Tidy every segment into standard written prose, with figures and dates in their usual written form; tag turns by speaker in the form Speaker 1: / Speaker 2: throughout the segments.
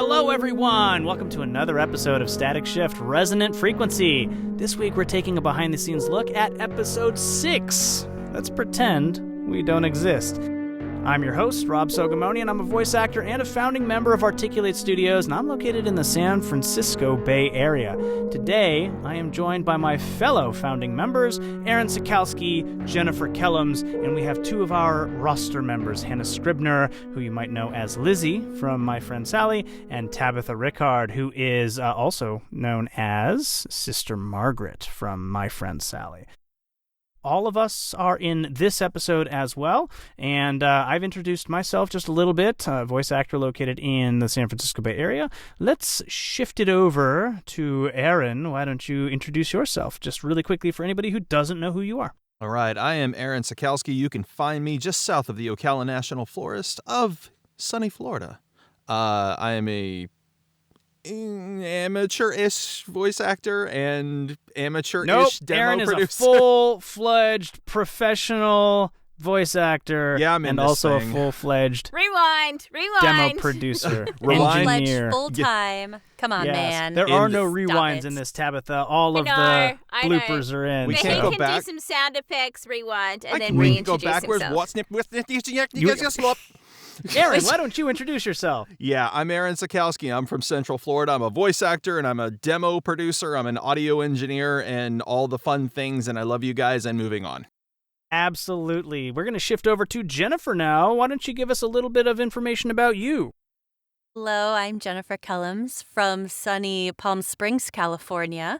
Speaker 1: Hello, everyone! Welcome to another episode of Static Shift Resonant Frequency. This week, we're taking a behind-the-scenes look at Episode 6. Let's pretend we don't exist. I'm your host, Rob Sogamoni, and I'm a voice actor and a founding member of Articulate Studios, and I'm located in the San Francisco Bay Area. Today, I am joined by my fellow founding members, Aaron Sikowski, Jennifer Kellums, and we have two of our roster members, Hannah Scribner, who you might know as Lizzie from My Friend Sally, and Tabitha Rickard, who is also known as Sister Margaret from My Friend Sally. All of us are in this episode as well, and I've introduced myself just a little bit, voice actor located in the San Francisco Bay Area. Let's shift it over to Aaron. Why don't you introduce yourself just really quickly for anybody who doesn't know who you are?
Speaker 2: All right, I am Aaron Sikowski. You can find me just south of the Ocala National Forest of sunny Florida. I am a amateur-ish voice actor and amateur-ish demo
Speaker 1: Aaron
Speaker 2: producer.
Speaker 1: is a full-fledged professional voice actor,
Speaker 2: yeah, I'm in
Speaker 1: and
Speaker 2: this
Speaker 1: also
Speaker 2: thing.
Speaker 1: a full-fledged
Speaker 3: Rewind.
Speaker 1: demo producer,
Speaker 2: Rewind.
Speaker 1: engineer.
Speaker 3: Full time. Come on,
Speaker 1: Yes.
Speaker 3: man.
Speaker 1: There are no
Speaker 3: Stop
Speaker 1: rewinds
Speaker 3: it.
Speaker 1: in this, Tabitha. All of the
Speaker 3: I know.
Speaker 1: bloopers are in.
Speaker 2: We
Speaker 3: But
Speaker 2: can't
Speaker 3: he
Speaker 2: go
Speaker 3: can
Speaker 2: back.
Speaker 3: do some sound effects, rewind, and then
Speaker 2: we can go
Speaker 3: reintroduce
Speaker 2: backwards.
Speaker 3: himself.
Speaker 2: What's
Speaker 1: Aaron, why don't you introduce yourself?
Speaker 2: Yeah, I'm Aaron Sikowski. I'm from Central Florida. I'm a voice actor and I'm a demo producer. I'm an audio engineer and all the fun things. And I love you guys. And moving on.
Speaker 1: Absolutely. We're going to shift over to Jennifer now. Why don't you give us a little bit of information about you?
Speaker 3: Hello, I'm Jennifer Kellums from sunny Palm Springs, California,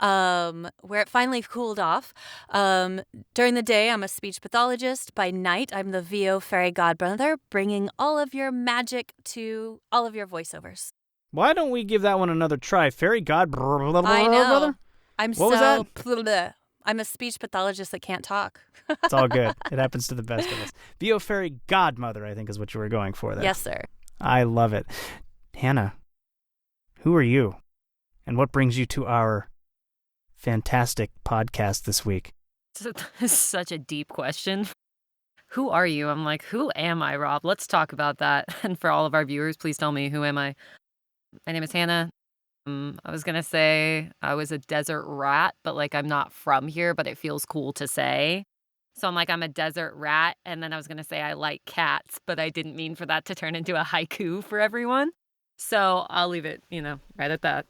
Speaker 3: where it finally cooled off. During the day, I'm a speech pathologist. By night, I'm the VO fairy godmother, bringing all of your magic to all of your voiceovers.
Speaker 1: Why don't we give that one another try? Fairy god brother?
Speaker 3: I know. I'm
Speaker 1: What was that?
Speaker 3: bleh. I'm a speech pathologist that can't talk.
Speaker 1: It's all good. It happens to the best of us. VO fairy godmother, I think, is what you were going for there.
Speaker 3: Yes, sir. I
Speaker 1: I love it. Hannah, who are you? And what brings you to our fantastic podcast this week?
Speaker 4: This is such a deep question. Who are you? I'm like, who am I, Rob? Let's talk about that. And for all of our viewers, please tell me, who am I? My name is Hannah. I was going to say I was a desert rat, but like I'm not from here, but it feels cool to say. So I'm like, I'm a desert rat. And then I was going to say I like cats, but I didn't mean for that to turn into a haiku for everyone. So I'll leave it, right at that.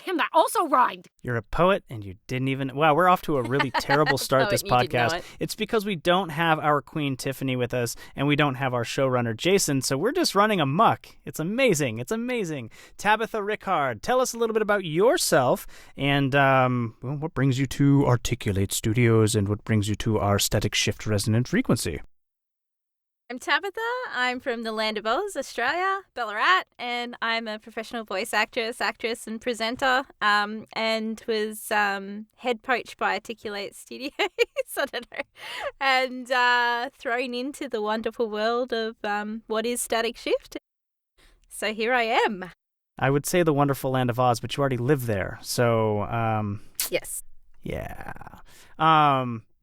Speaker 4: Damn, that also rhymed.
Speaker 1: You're a poet, and you didn't even... Wow, we're off to a really terrible start this
Speaker 3: Poet, you didn't know
Speaker 1: podcast.
Speaker 3: it.
Speaker 1: It's because we don't have our queen, Tiffany, with us, and we don't have our showrunner, Jason, so we're just running amok. It's amazing. It's amazing. Tabitha Rickard, tell us a little bit about yourself, and what brings you to Articulate Studios, and what brings you to our Static Shift Resonant Frequency.
Speaker 5: I'm Tabitha. I'm from the Land of Oz, Australia, Ballarat, and I'm a professional voice actress, and presenter, and was head poached by Articulate Studios, I don't know, and thrown into the wonderful world of what is Static Shift. So here I am.
Speaker 1: I would say the wonderful Land of Oz, but you already live there, so...
Speaker 5: Yes.
Speaker 1: Yeah.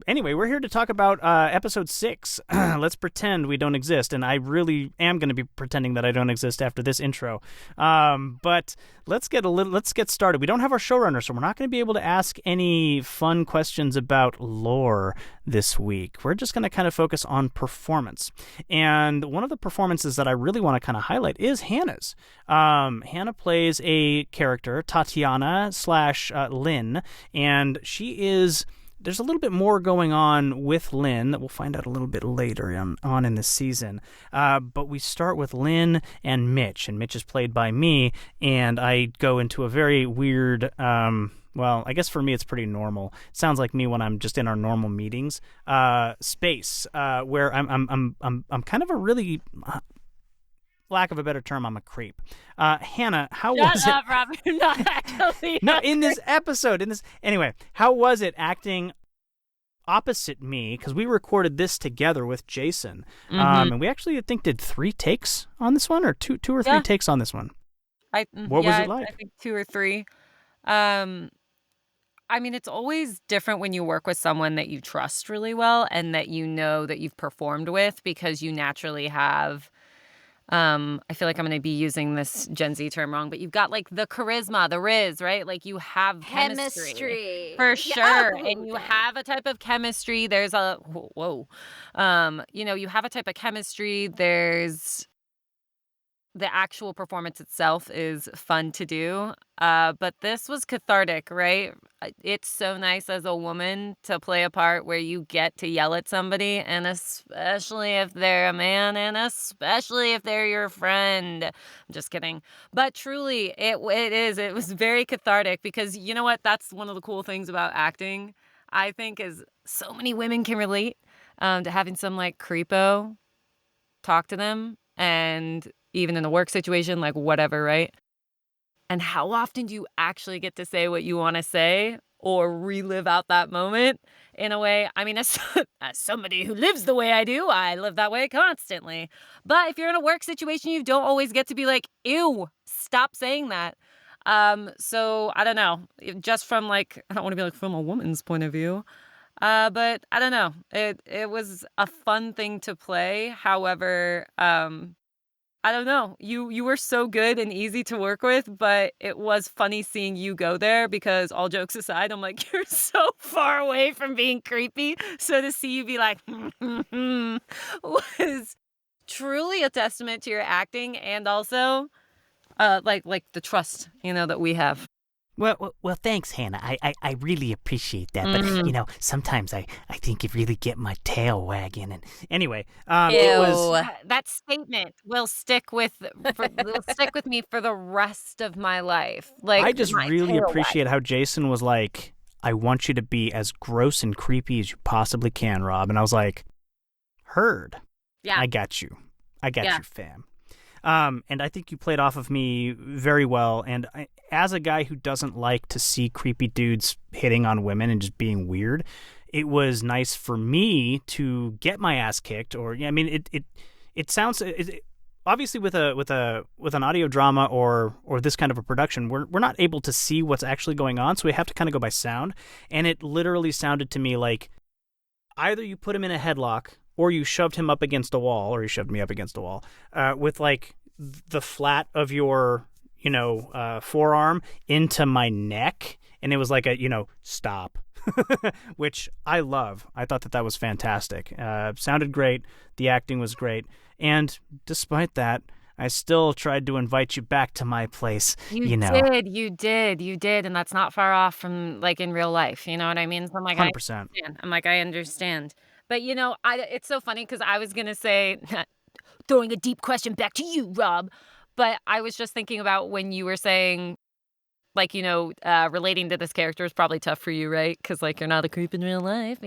Speaker 1: Anyway, we're here to talk about episode 6. Let's pretend we don't exist, and I really am going to be pretending that I don't exist after this intro. But let's get started. We don't have our showrunner, so we're not going to be able to ask any fun questions about lore this week. We're just going to kind of focus on performance. And one of the performances that I really want to kind of highlight is Hannah's. Hannah plays a character, Tatiana / Lynn, and she is... There's a little bit more going on with Lynn that we'll find out a little bit later on in the season. But we start with Lynn and Mitch is played by me, and I go into a very weird, well, I guess for me it's pretty normal. It sounds like me when I'm just in our normal meetings, space, where I'm kind of a really... lack of a better term, I'm a creep. Hannah, how was it?
Speaker 4: Shut up, Rob. You're not actually.
Speaker 1: No, in this episode, anyway, how was it acting opposite me? Because we recorded this together with Jason, and we actually, I think, did 3 takes on this one, or two or three takes on this one. What was it like?
Speaker 4: I think 2 or 3. I mean, it's always different when you work with someone that you trust really well and that you know that you've performed with, because you naturally have I feel like I'm going to be using this Gen Z term wrong, but you've got like the charisma, the riz, right? Like you have chemistry. For sure.
Speaker 5: Oh,
Speaker 4: And you
Speaker 5: dang.
Speaker 4: have a type of chemistry. There's a, whoa. You have a type of chemistry. There's the actual performance itself is fun to do. But this was cathartic, right? It's so nice as a woman to play a part where you get to yell at somebody, and especially if they're a man, and especially if they're your friend. I'm just kidding. But truly, it was very cathartic because you know what? That's one of the cool things about acting, I think, is so many women can relate to having some like creepo talk to them, and even in a work situation, like whatever, right? And how often do you actually get to say what you want to say or relive out that moment in a way? I mean, as somebody who lives the way I do, I live that way constantly. But if you're in a work situation, you don't always get to be like, ew, stop saying that. So I don't know, just from like, I don't want to be like from a woman's point of view. But I don't know. It was a fun thing to play. However, I don't know. You were so good and easy to work with, but it was funny seeing you go there because all jokes aside, I'm like, you're so far away from being creepy. So to see you be like, was truly a testament to your acting and also like the trust, that we have.
Speaker 1: Well, thanks, Hannah. I really appreciate that. But, sometimes I think you really get my tail wagging. And anyway, it was...
Speaker 4: That statement will stick with me for the rest of my life. Like
Speaker 1: I just really appreciate how Jason was like, I want you to be as gross and creepy as you possibly can, Rob. And I was like, heard.
Speaker 4: Yeah.
Speaker 1: I got you. I got you, fam. And I think you played off of me very well. And as a guy who doesn't like to see creepy dudes hitting on women and just being weird, it was nice for me to get my ass kicked. Or I mean, it sounds obviously with an audio drama or this kind of a production, we're not able to see what's actually going on, so we have to kind of go by sound. And it literally sounded to me like either you put him in a headlock, or you shoved him up against a wall, or you shoved me up against a wall, with like the flat of your, forearm into my neck. And it was like a, stop, which I love. I thought that was fantastic. Sounded great. The acting was great. And despite that, I still tried to invite you back to my place. You
Speaker 4: did. And that's not far off from like in real life. You know what I mean? So I'm like,
Speaker 1: 100%.
Speaker 4: I understand. But, it's so funny because I was going to say, throwing a deep question back to you, Rob. But I was just thinking about when you were saying, like, relating to this character is probably tough for you, right? Because, like, you're not a creep in real life,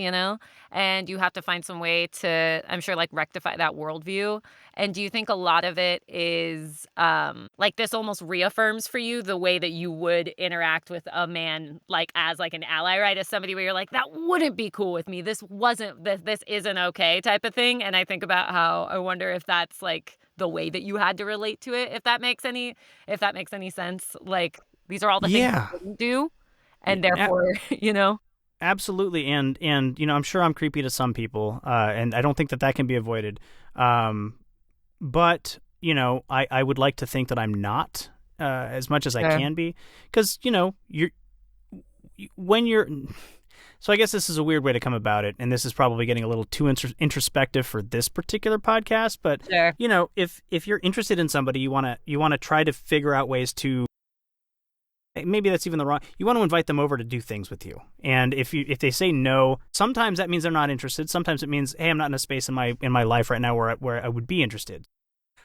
Speaker 4: And you have to find some way to, I'm sure, like, rectify that worldview. And do you think a lot of it is, like, this almost reaffirms for you the way that you would interact with a man, like, as, like, an ally, right? As somebody where you're like, that wouldn't be cool with me. This isn't okay type of thing. And I think about how I wonder if that's, like, the way that you had to relate to it, if that makes any sense. Like, these are all the things you wouldn't do, and therefore,
Speaker 1: Absolutely, and I'm sure I'm creepy to some people, and I don't think that can be avoided. But I would like to think that I'm not as much as I can be, because when you're. So I guess this is a weird way to come about it, and this is probably getting a little too introspective for this particular podcast. But if you're interested in somebody, you want to try to figure out ways to. Maybe that's even the wrong. You want to invite them over to do things with you, and if they say no, sometimes that means they're not interested. Sometimes it means, hey, I'm not in a space in my life right now where I would be interested.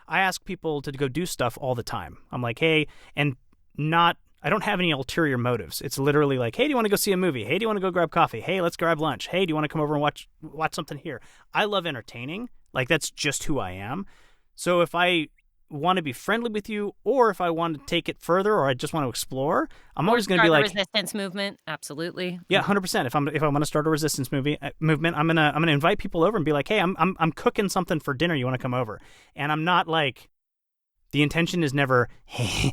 Speaker 1: I ask people to go do stuff all the time. I'm like, hey, and I don't have any ulterior motives. It's literally like, hey, do you want to go see a movie? Hey, do you want to go grab coffee? Hey, let's grab lunch. Hey, do you want to come over and watch something here? I love entertaining. Like, that's just who I am. So if I want to be friendly with you, or if I want to take it further, or I just want to explore, I'm always going to be like
Speaker 4: resistance movement. Absolutely.
Speaker 1: Yeah, 100%. If I want to start a resistance movement, I'm gonna invite people over and be like, hey, I'm cooking something for dinner. You want to come over? And I'm not like, the intention is never, hey,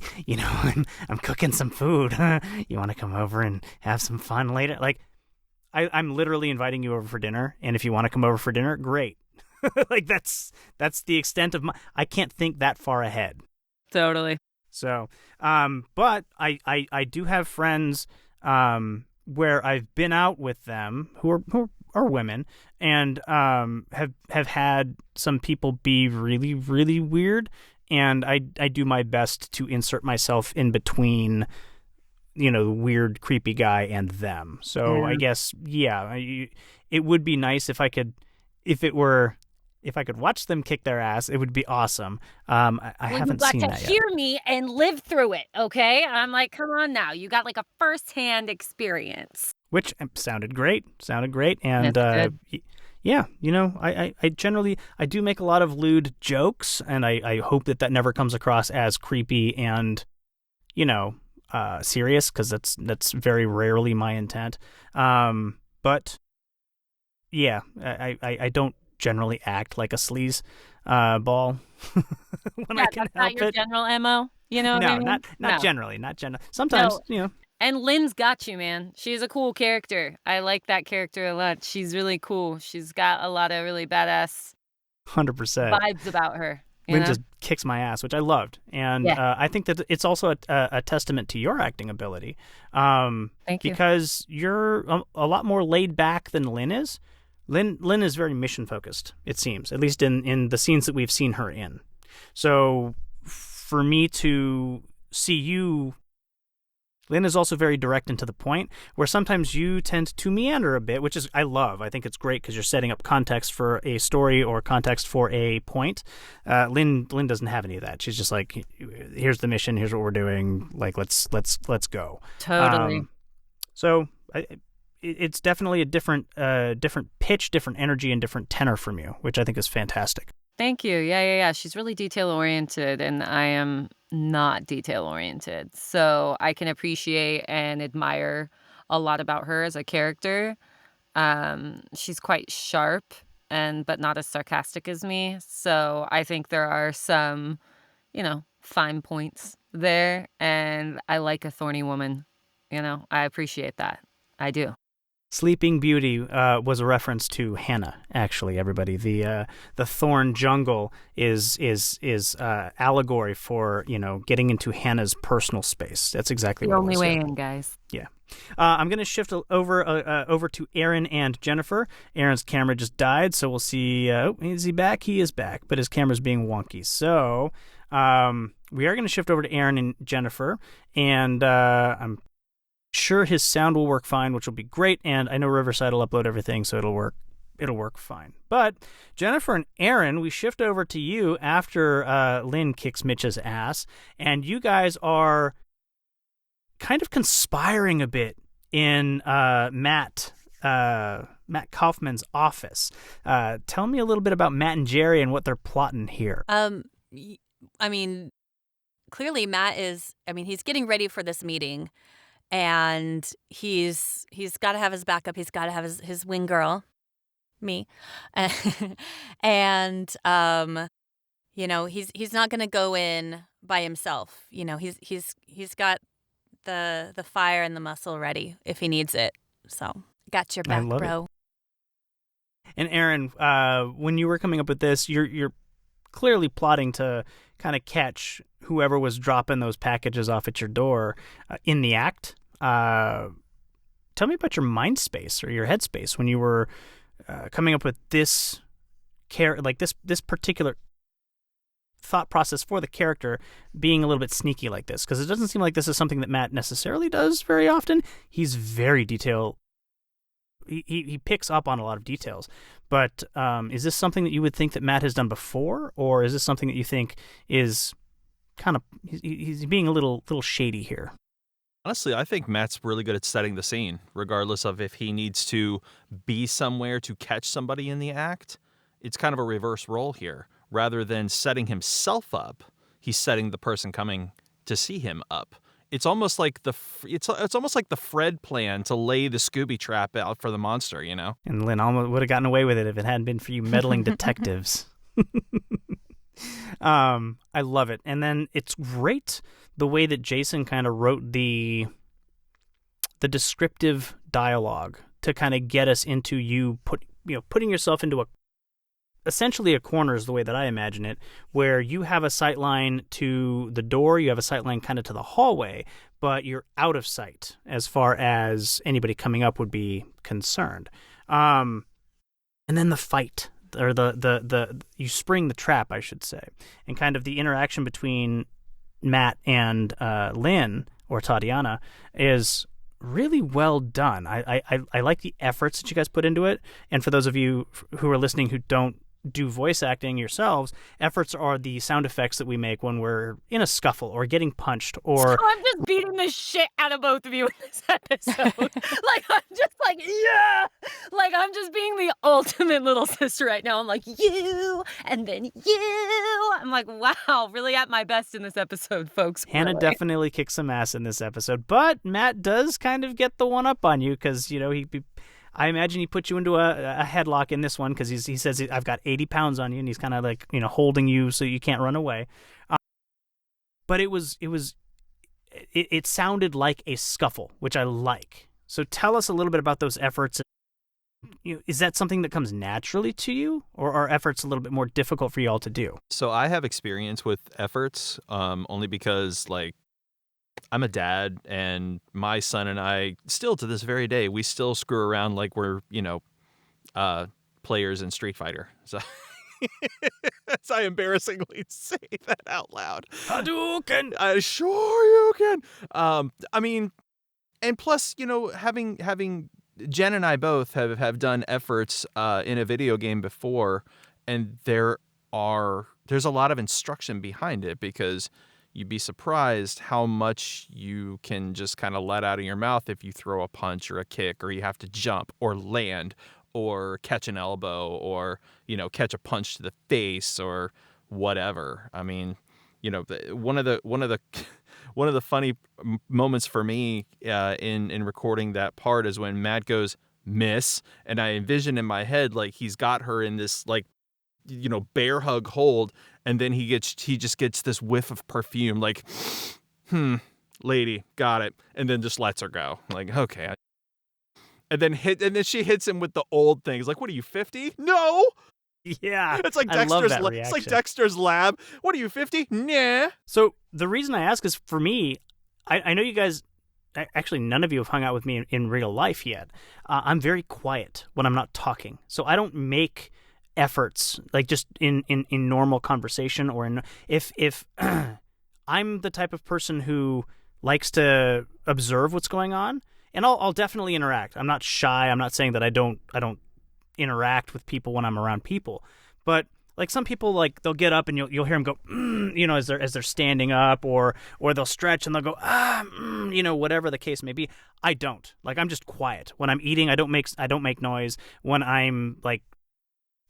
Speaker 1: I'm cooking some food. You want to come over and have some fun later? Like, I'm literally inviting you over for dinner, and if you want to come over for dinner, great. Like that's the extent of my. I can't think that far ahead.
Speaker 4: Totally.
Speaker 1: So, but I do have friends where I've been out with them who are women and have had some people be really, really weird, and I do my best to insert myself in between, the weird, creepy guy and them. So I guess, it would be nice if I could watch them kick their ass. It would be awesome. I haven't seen that yet.
Speaker 4: You got to hear me and live through it, okay? I'm like, come on now. You got like a first-hand experience.
Speaker 1: Which sounded great. And yeah, I generally do make a lot of lewd jokes, and I hope that never comes across as creepy and, serious, because that's very rarely my intent. But yeah, I don't generally act like a sleaze ball when I can
Speaker 4: that's
Speaker 1: help
Speaker 4: not your
Speaker 1: it.
Speaker 4: general MO. You know what I mean?
Speaker 1: Not generally. Sometimes,
Speaker 4: And Lynn's got you, man. She's a cool character. I like that character a lot. She's really cool. She's got a lot of really badass
Speaker 1: 100%
Speaker 4: vibes about her.
Speaker 1: Lynn just kicks my ass, which I loved. And I think that it's also a testament to your acting ability.
Speaker 4: Thank you.
Speaker 1: Because you're a lot more laid back than Lynn is. Lynn is very mission focused, it seems, at least in the scenes that we've seen her in. So for me to see you, Lynn is also very direct and to the point, where sometimes you tend to meander a bit, which is I love. I think it's great because you're setting up context for a story or context for a point. Lynn doesn't have any of that. She's just like, here's the mission, here's what we're doing. Like let's go.
Speaker 4: Totally.
Speaker 1: So it's definitely a different pitch, different energy, and different tenor from you, which I think is fantastic.
Speaker 4: Thank you. Yeah. She's really detail-oriented, and I am not detail-oriented. So I can appreciate and admire a lot about her as a character. She's quite sharp, but not as sarcastic as me. So I think there are some, fine points there, and I like a thorny woman. I appreciate that. I do.
Speaker 1: Sleeping Beauty was a reference to Hannah. Actually, everybody, the thorn jungle is allegory for getting into Hannah's personal space. That's exactly
Speaker 4: the
Speaker 1: what
Speaker 4: only
Speaker 1: it was.
Speaker 4: way in, guys.
Speaker 1: Yeah. I'm going to shift over to Aaron and Jennifer. Aaron's camera just died, so we'll see. Is he back? He is back, but his camera's being wonky. So we are going to shift over to Aaron and Jennifer, and I'm sure his sound will work fine, which will be great, and I know Riverside will upload everything, so it'll work fine. But Jennifer and Aaron, we shift over to you after Lynn kicks Mitch's ass, and you guys are kind of conspiring a bit in Matt Kaufman's office. Tell me a little bit about Matt and Jerry and what they're plotting here.
Speaker 3: I mean, clearly Matt is, he's getting ready for this meeting. And he's got to have his backup. He's got to have his wing girl, me, and he's not going to go in by himself. He's got the fire and the muscle ready if he needs it. So got your back, bro.
Speaker 1: And Aaron, when you were coming up with this, you're clearly plotting to kind of catch whoever was dropping those packages off at your door in the act. Tell me about your mind space or your head space when you were coming up with this this particular thought process for the character being a little bit sneaky like this, because it doesn't seem like this is something that Matt necessarily does very often. He's very detail. He picks up on a lot of details, but is this something that you would think that Matt has done before, or is this something that you think is kind of he's being a little shady here?
Speaker 2: Honestly, I think Matt's really good at setting the scene, regardless of if he needs to be somewhere to catch somebody in the act. It's kind of a reverse role here. Rather than setting himself up, he's setting the person coming to see him up. It's almost like it's almost like the Fred plan to lay the Scooby trap out for the monster,
Speaker 1: And Lynn almost would have gotten away with it if it hadn't been for you meddling detectives. I love it. And then it's great the way that Jason kind of wrote the descriptive dialogue to kind of get us into you putting yourself into essentially a corner is the way that I imagine it, where you have a sight line to the door, you have a sight line kind of to the hallway, but you're out of sight as far as anybody coming up would be concerned. And then the fight, or the you spring the trap, I should say, and kind of the interaction between Matt and Lynn or Tatiana is really well done. I like the efforts that you guys put into it. And for those of you who are listening who don't do voice acting yourselves, efforts are the sound effects that we make when we're in a scuffle or getting punched or...
Speaker 4: So I'm just beating the shit out of both of you in this episode. Like, I'm just like, yeah! Like, I'm just being the ultimate little sister right now. I'm like, you, and then you. I'm like, wow, really at my best in this episode, folks.
Speaker 1: Hannah
Speaker 4: Really.
Speaker 1: definitely kicks some ass in this episode, but Matt does kind of get the one up on you because, I imagine he put you into a headlock in this one because he says, I've got 80 pounds on you, and he's kind of like, holding you so you can't run away. But it sounded like a scuffle, which I like. So tell us a little bit about those efforts. Is that something that comes naturally to you, or are efforts a little bit more difficult for you all to do?
Speaker 2: So I have experience with efforts, only because, like, I'm a dad, and my son and I, still to this very day, we still screw around like we're, players in Street Fighter. So as I embarrassingly say that out loud.
Speaker 1: Hadouken!
Speaker 2: Sure you can. I mean, and plus, having Jen and I both have done efforts in a video game before, and there's a lot of instruction behind it, because you'd be surprised how much you can just kind of let out of your mouth if you throw a punch or a kick, or you have to jump or land or catch an elbow or, catch a punch to the face or whatever. I mean, one of the funny moments for me in recording that part is when Matt goes, "Miss," and I envision in my head like he's got her in this like, bear hug hold, and then he just gets this whiff of perfume, like, lady, got it, and then just lets her go. Like, okay. And then she hits him with the old things. Like, what are you, 50? No.
Speaker 1: Yeah,
Speaker 2: It's like
Speaker 1: I love
Speaker 2: Dexter's.
Speaker 1: that
Speaker 2: It's
Speaker 1: reaction.
Speaker 2: like Dexter's Lab. What are you, 50? Nah.
Speaker 1: So the reason I ask is, for me, I know you guys, actually none of you have hung out with me in real life yet. I'm very quiet when I'm not talking. So I don't make efforts, like just in normal conversation, or if I'm the type of person who likes to observe what's going on, and I'll definitely interact. I'm not shy. I'm not saying that I don't interact with people when I'm around people, but like some people, like they'll get up and you'll hear them go, as they're standing up, or they'll stretch and they'll go, whatever the case may be. I don't. Like, I'm just quiet when I'm eating. I don't make noise when I'm like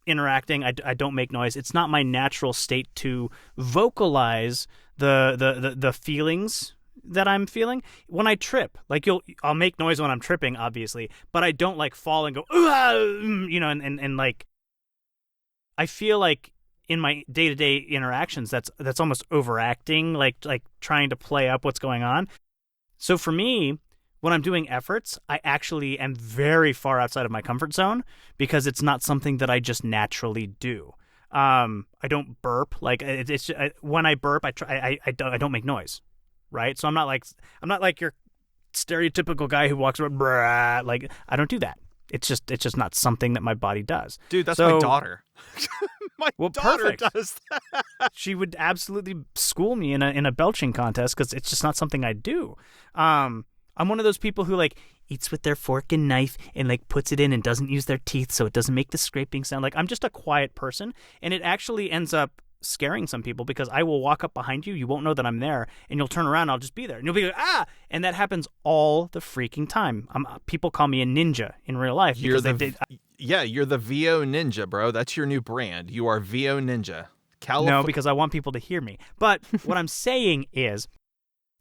Speaker 1: interacting. I don't make noise. It's not my natural state to vocalize the feelings that I'm feeling. When I trip, like I'll make noise when I'm tripping, obviously, but I don't like fall and go, and like, I feel like in my day-to-day interactions, that's almost overacting, like trying to play up what's going on. So for me, when I'm doing efforts, I actually am very far outside of my comfort zone, because it's not something that I just naturally do. I don't burp. Like, when I burp, I don't make noise. Right? So I'm not like your stereotypical guy who walks around, brah, like, I don't do that. It's just not something that my body does.
Speaker 2: Dude, that's my daughter. My daughter
Speaker 1: perfect.
Speaker 2: does that.
Speaker 1: She would absolutely school me in a belching contest, because it's just not something I do. I'm one of those people who like eats with their fork and knife and like puts it in and doesn't use their teeth so it doesn't make the scraping sound. Like, I'm just a quiet person, and it actually ends up scaring some people, because I will walk up behind you, you won't know that I'm there, and you'll turn around, I'll just be there, and you'll be like, ah, and that happens all the freaking time. People call me a ninja in real life.
Speaker 2: You're the VO Ninja, bro. That's your new brand. You are VO Ninja.
Speaker 1: No, because I want people to hear me. But what I'm saying is,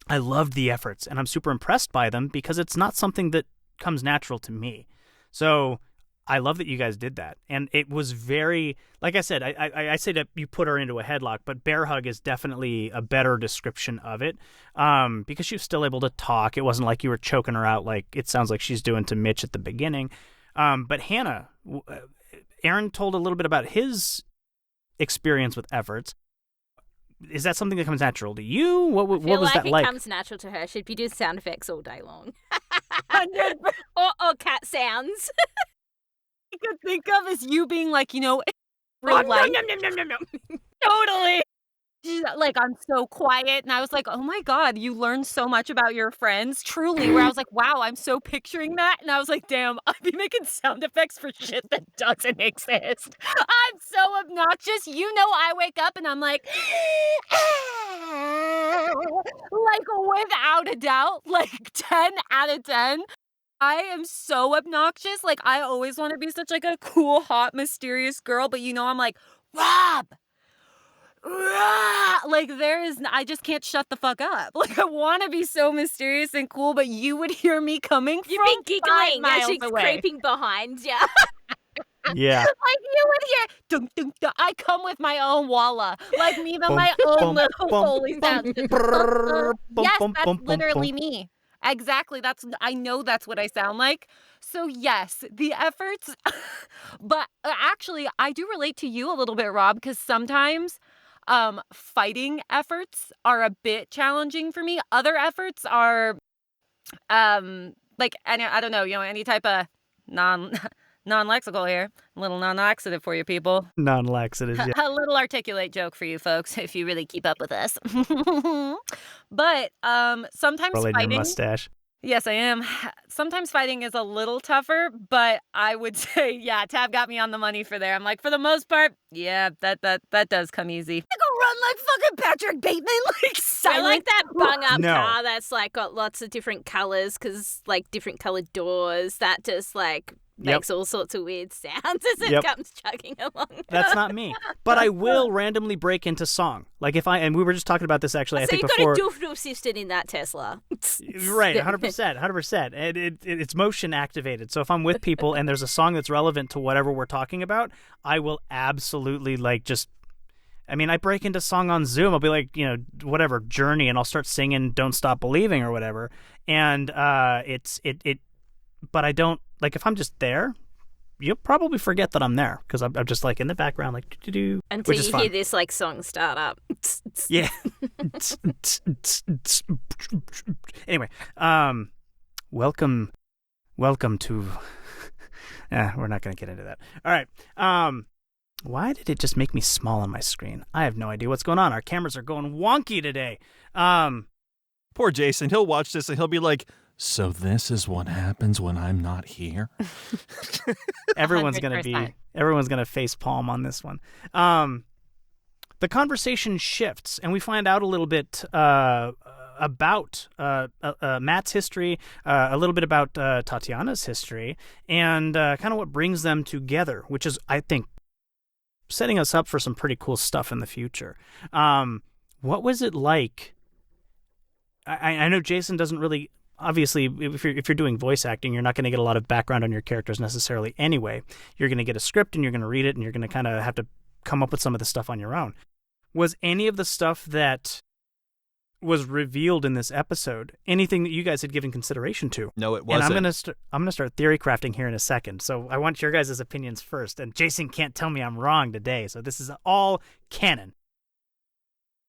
Speaker 1: I loved the efforts, and I'm super impressed by them, because it's not something that comes natural to me. So I love that you guys did that. And it was very, like I said, I say that you put her into a headlock, but bear hug is definitely a better description of it, because she was still able to talk. It wasn't like you were choking her out like it sounds like she's doing to Mitch at the beginning. But Hannah, Aaron told a little bit about his experience with efforts. Is that something that comes natural to you? What was that like?
Speaker 5: It comes natural to her. She'd be doing sound effects all day long.
Speaker 4: 100%.
Speaker 5: or cat sounds.
Speaker 4: I could think of is you being like, real life. Totally. She's like, I'm so quiet. And I was like, oh my God, you learned so much about your friends. Truly. Where I was like, wow, I'm so picturing that. And I was like, damn, I'd be making sound effects for shit that doesn't exist. I'm so obnoxious. I wake up and I'm like, like without a doubt, like 10 out of 10. I am so obnoxious. Like, I always want to be such like a cool, hot, mysterious girl. But I'm like, Rob. Like I just can't shut the fuck up. Like I want to be so mysterious and cool, but you would hear me coming
Speaker 5: You'd
Speaker 4: from
Speaker 5: be giggling
Speaker 4: 5 miles
Speaker 5: as she's
Speaker 4: away.
Speaker 5: creeping behind you.
Speaker 1: Yeah.
Speaker 4: Like you would hear dunk, dunk, dunk. I come with my own walla. Like me even my own little holy sound. Yes, that's literally me. Exactly. I know that's what I sound like. So yes, the efforts. But actually, I do relate to you a little bit, Rob, because sometimes fighting efforts are a bit challenging for me. Other efforts are like I don't know, any type of non-lexical here. A little non-laxative for you people.
Speaker 1: Non-laxative, yeah.
Speaker 4: A little articulate joke for you folks if you really keep up with us. But sometimes
Speaker 1: Rolling
Speaker 4: fighting.
Speaker 1: your mustache.
Speaker 4: Yes, I am. Sometimes fighting is a little tougher, but I would say, yeah, Tab got me on the money for there. I'm like, for the most part, yeah, that does come easy. I go run like fucking Patrick Bateman, like silent.
Speaker 5: I like that bung up
Speaker 1: No.
Speaker 5: car that's like got lots of different colours because like different coloured doors that just like makes all sorts of weird sounds as it comes chugging along.
Speaker 1: That's not me. But I will randomly break into song. Like and we were just talking about this actually, I think before.
Speaker 5: So you've got a doof system in that Tesla.
Speaker 1: Right, 100%. And it's motion activated. So if I'm with people and there's a song that's relevant to whatever we're talking about, I will absolutely I break into song on Zoom. I'll be like, whatever, Journey, and I'll start singing Don't Stop Believing or whatever. And but I don't, like, if I'm just there, you'll probably forget that I'm there because I'm just like in the background, like do
Speaker 5: until you hear this like song start up.
Speaker 1: Yeah. Anyway, welcome to. We're not going to get into that. All right. Why did it just make me small on my screen? I have no idea what's going on. Our cameras are going wonky today.
Speaker 2: Poor Jason. He'll watch this and he'll be like, so this is what happens when I'm not here?
Speaker 1: Everyone's gonna face palm on this one. The conversation shifts, and we find out a little bit about Matt's history, a little bit about Tatiana's history, and kind of what brings them together, which is, I think, setting us up for some pretty cool stuff in the future. What was it like? I know Jason doesn't really. Obviously, if you're doing voice acting, you're not going to get a lot of background on your characters necessarily anyway. You're going to get a script and you're going to read it and you're going to kind of have to come up with some of the stuff on your own. Was any of the stuff that was revealed in this episode anything that you guys had given consideration to?
Speaker 2: No, it wasn't.
Speaker 1: And I'm gonna start theory crafting here in a second. So I want your guys' opinions first. And Jason can't tell me I'm wrong today. So this is all canon.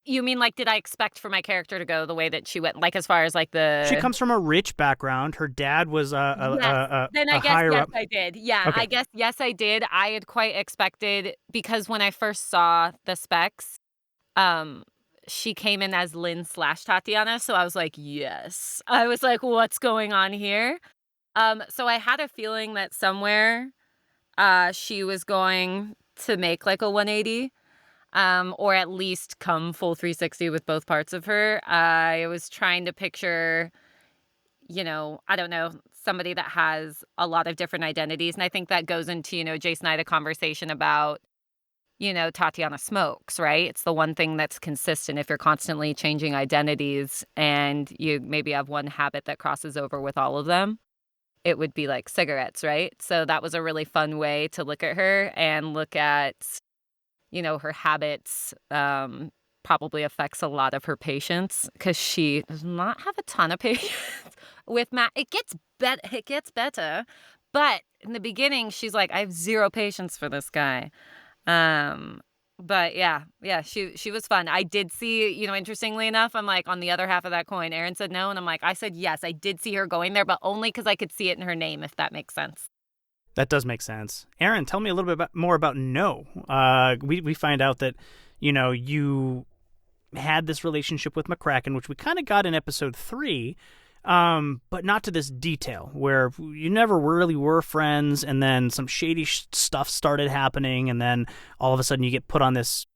Speaker 4: You mean, like, did I expect for my character to go the way that she went? Like, as far as, like, the...
Speaker 1: She comes from a rich background. Her dad was
Speaker 4: Then I guess,
Speaker 1: higher
Speaker 4: yes,
Speaker 1: up.
Speaker 4: I did. Yeah,
Speaker 1: Okay.
Speaker 4: I guess, yes, I did. I had quite expected, because when I first saw the specs, she came in as Lynn/Tatiana, so I was like, yes. I was like, what's going on here? So I had a feeling that somewhere she was going to make, like, a 180. Or at least come full 360 with both parts of her. I was trying to picture, I don't know, somebody that has a lot of different identities. And I think that goes into, Jason and I had a conversation about, Tatiana smokes, right? It's the one thing that's consistent if you're constantly changing identities and you maybe have one habit that crosses over with all of them. It would be like cigarettes, right? So that was a really fun way to look at her and look at her habits probably affects a lot of her patience because she does not have a ton of patience with Matt. It gets better, But in the beginning, she's like, I have zero patience for this guy. But yeah, she was fun. I did see, interestingly enough, I'm like on the other half of that coin. Aaron said no, and I'm like, I said yes. I did see her going there, but only because I could see it in her name, if that makes sense.
Speaker 1: That does make sense. Aaron, tell me a little bit more about No. We find out that, you had this relationship with McCracken, which we kind of got in episode 3, but not to this detail, where you never really were friends, and then some shady stuff started happening, and then all of a sudden you get put on this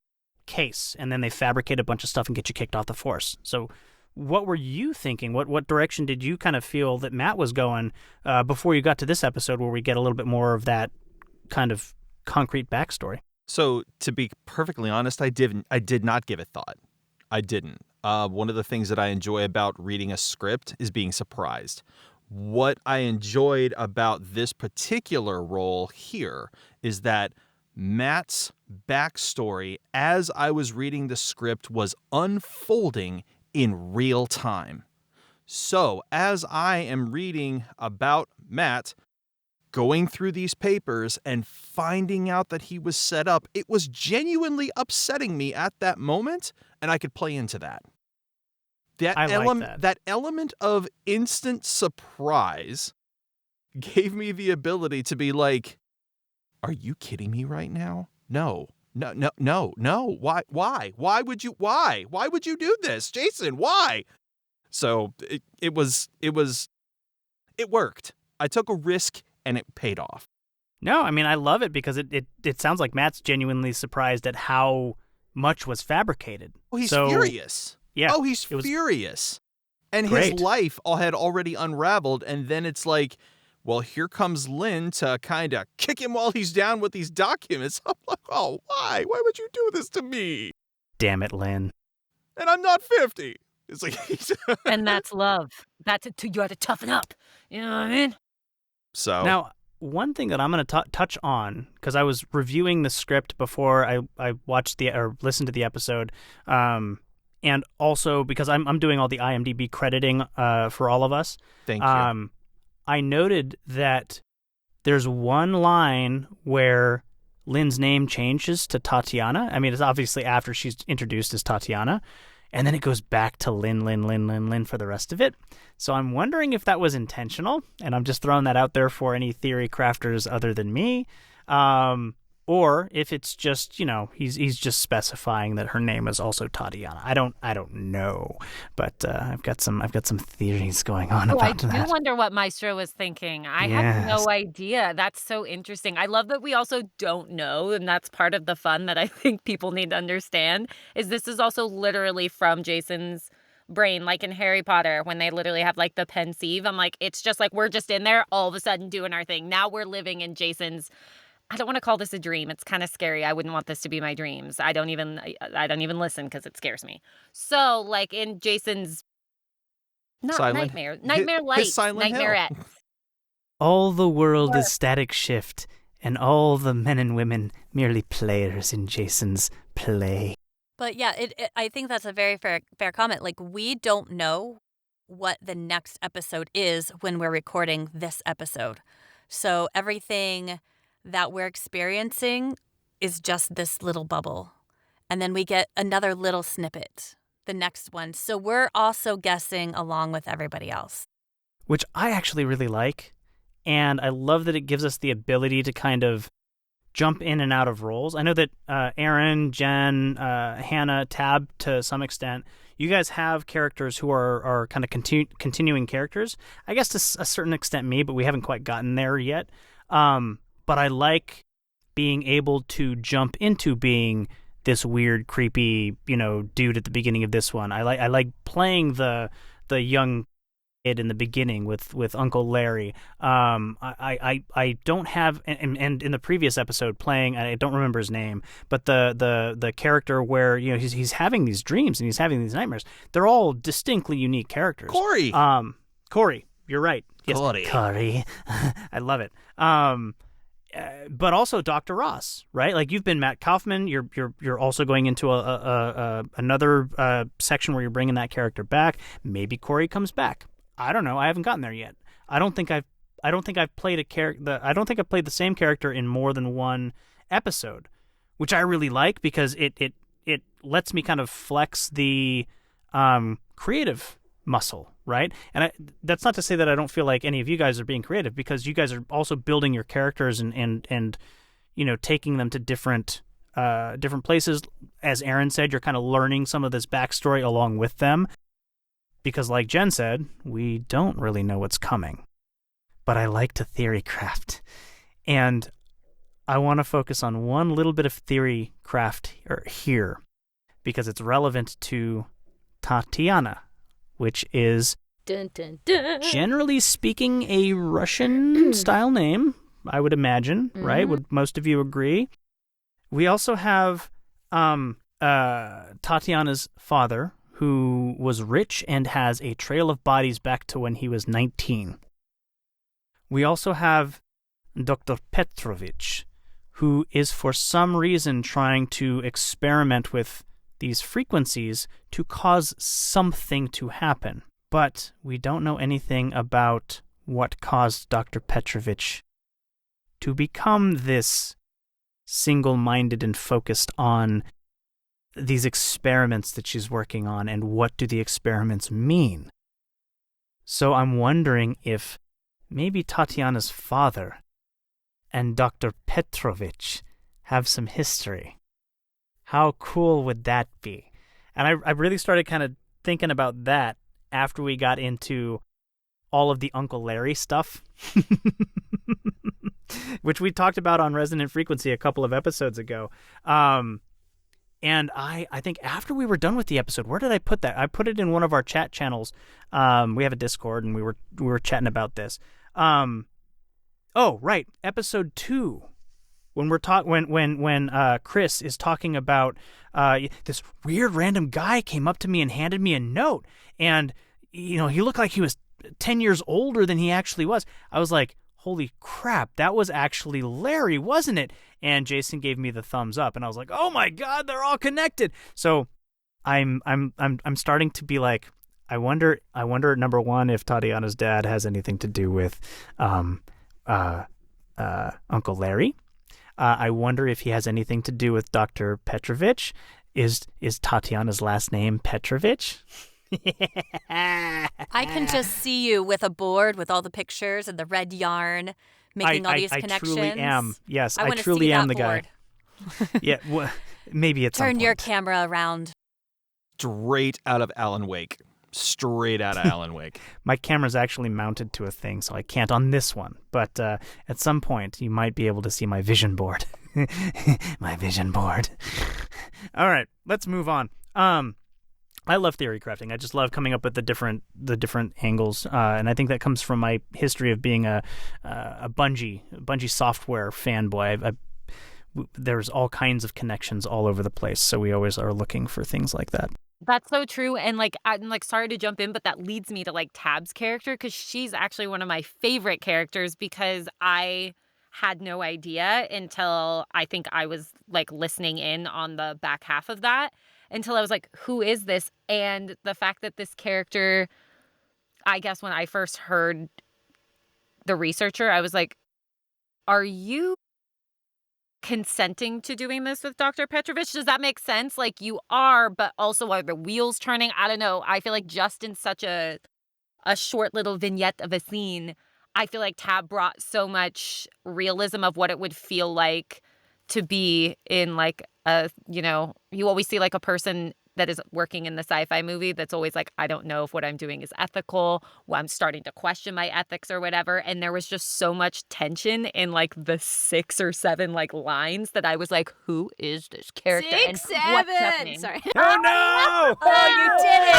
Speaker 1: case, and then they fabricate a bunch of stuff and get you kicked off the force. So what were you thinking? What direction did you kind of feel that Matt was going before you got to this episode, where we get a little bit more of that kind of concrete backstory?
Speaker 2: So to be perfectly honest, I did not give it thought. I didn't. One of the things that I enjoy about reading a script is being surprised. What I enjoyed about this particular role here is that Matt's backstory, as I was reading the script, was unfolding in real time. So as I am reading about Matt, going through these papers and finding out that he was set up, it was genuinely upsetting me at that moment, and I could play into that. That element of instant surprise gave me the ability to be like, are you kidding me right now? No. Why would you do this? Jason, why? So it worked. I took a risk and it paid off.
Speaker 1: No, I mean, I love it because it sounds like Matt's genuinely surprised at how much was fabricated.
Speaker 2: Oh, he's furious.
Speaker 1: Yeah.
Speaker 2: Oh, he's furious. And
Speaker 1: great.
Speaker 2: His life had already unraveled, and then it's like, well, here comes Lynn to kind of kick him while he's down with these documents. I'm like, oh, why? Why would you do this to me?
Speaker 1: Damn it, Lynn.
Speaker 2: And I'm not 50. It's like,
Speaker 4: and that's love. You got to toughen up. You know what I mean?
Speaker 2: So
Speaker 1: now, one thing that I'm going to touch on, because I was reviewing the script before I watched or listened to the episode, and also because I'm doing all the IMDb crediting for all of us.
Speaker 2: Thank you.
Speaker 1: I noted that there's one line where Lynn's name changes to Tatiana. I mean, it's obviously after she's introduced as Tatiana, and then it goes back to Lynn for the rest of it. So I'm wondering if that was intentional, and I'm just throwing that out there for any theory crafters other than me, or if it's just, he's just specifying that her name is also Tatiana. I don't know, but I've got some theories going on about that.
Speaker 4: I do wonder what Maestro was thinking. I have no idea. That's so interesting. I love that we also don't know, and that's part of the fun that I think people need to understand, is this is also literally from Jason's brain, like in Harry Potter, when they literally have like the pensieve. I'm like, it's just like we're just in there all of a sudden doing our thing. Now we're living in Jason's, I don't want to call this a dream. It's kind of scary. I wouldn't want this to be my dreams. I don't even listen because it scares me. So like in Jason's nightmare light, nightmarette.
Speaker 1: All the world is static shift, and all the men and women merely players in Jason's play.
Speaker 3: But yeah, I think that's a very fair comment. Like, we don't know what the next episode is when we're recording this episode. So everything that we're experiencing is just this little bubble. And then we get another little snippet, the next one. So we're also guessing along with everybody else.
Speaker 1: Which I actually really like. And I love that it gives us the ability to kind of jump in and out of roles. I know that Aaron, Jen, Hannah, Tab, to some extent, you guys have characters who are kind of continuing characters. I guess to a certain extent me, but we haven't quite gotten there yet. But I like being able to jump into being this weird, creepy, dude at the beginning of this one. I like playing the young kid in the beginning with Uncle Larry. I don't have, and in the previous episode playing, I don't remember his name, but the character where he's having these dreams and he's having these nightmares. They're all distinctly unique characters. Corey, you're right. Yes, Corey. I love it. But also Dr. Ross, right? Like, you've been Matt Kaufman. You're also going into another section where you're bringing that character back. Maybe Corey comes back. I don't know. I haven't gotten there yet. I don't think I don't think I've played I don't think I've played the same character in more than one episode, which I really like because it lets me kind of flex the creative muscle, right? And that's not to say that I don't feel like any of you guys are being creative, because you guys are also building your characters and taking them to different places. As Aaron said, you're kind of learning some of this backstory along with them, because like Jen said, we don't really know what's coming. But I like to theory craft, and I want to focus on one little bit of theory craft here, because it's relevant to Tatiana, which is,
Speaker 5: dun, dun, dun.
Speaker 1: generally speaking, a Russian-style name, I would imagine, right? Would most of you agree? We also have Tatiana's father, who was rich and has a trail of bodies back to when he was 19. We also have Dr. Petrovich, who is for some reason trying to experiment with these frequencies to cause something to happen. But we don't know anything about what caused Dr. Petrovich to become this single-minded and focused on these experiments that she's working on, and what do the experiments mean. So I'm wondering if maybe Tatiana's father and Dr. Petrovich have some history. How cool would that be? And I really started kind of thinking about that after we got into all of the Uncle Larry stuff, which we talked about on Resonant Frequency a couple of episodes ago. And I think after we were done with the episode, where did I put that? I put it in one of our chat channels. We have a Discord, and we were chatting about this. Oh, right, episode 2. When Chris is talking about this weird random guy came up to me and handed me a note, and he looked like he was 10 years older than he actually was. I was like, holy crap, that was actually Larry, wasn't it? And Jason gave me the thumbs up, and I was like, oh my God, they're all connected. So I'm starting to be like, I wonder, number one, if Tatiana's dad has anything to do with Uncle Larry. I wonder if he has anything to do with Dr. Petrovich. Is Tatiana's last name Petrovich?
Speaker 3: I can just see you with a board with all the pictures and the red yarn, making all these connections.
Speaker 1: I truly am. Yes, I
Speaker 3: wanna
Speaker 1: truly
Speaker 3: see
Speaker 1: am
Speaker 3: that
Speaker 1: the guy.
Speaker 3: board.
Speaker 1: Yeah, well, maybe it's
Speaker 3: Turn your camera around.
Speaker 2: Straight out of Alan Wake. Straight out of Alan Wake.
Speaker 1: My camera's actually mounted to a thing, so I can't on this one. But at some point, you might be able to see my vision board. My vision board. All right, let's move on. I love theory crafting. I just love coming up with the different angles, and I think that comes from my history of being a Bungie software fanboy. There's all kinds of connections all over the place, so we always are looking for things like that.
Speaker 4: That's so true. And I'm sorry to jump in, but that leads me to Tab's character, because she's actually one of my favorite characters, because I had no idea until I think I was listening in on the back half of that, until I was like, who is this? And the fact that this character, I guess when I first heard the researcher, I was like, are you consenting to doing this with Dr. Petrovich? Does that make sense? You are, but also are the wheels turning? I don't know. I feel like just in such a short little vignette of a scene, I feel like Tab brought so much realism of what it would feel like to be in you always see a person that is working in the sci-fi movie that's always like, I don't know if what I'm doing is ethical. Well, I'm starting to question my ethics or whatever. And there was just so much tension in the 6 or 7 lines that I was like, who is this character?
Speaker 5: 6,
Speaker 4: and
Speaker 5: 7.
Speaker 4: what's happening?
Speaker 5: Sorry.
Speaker 1: Oh no!
Speaker 3: Oh, you did it!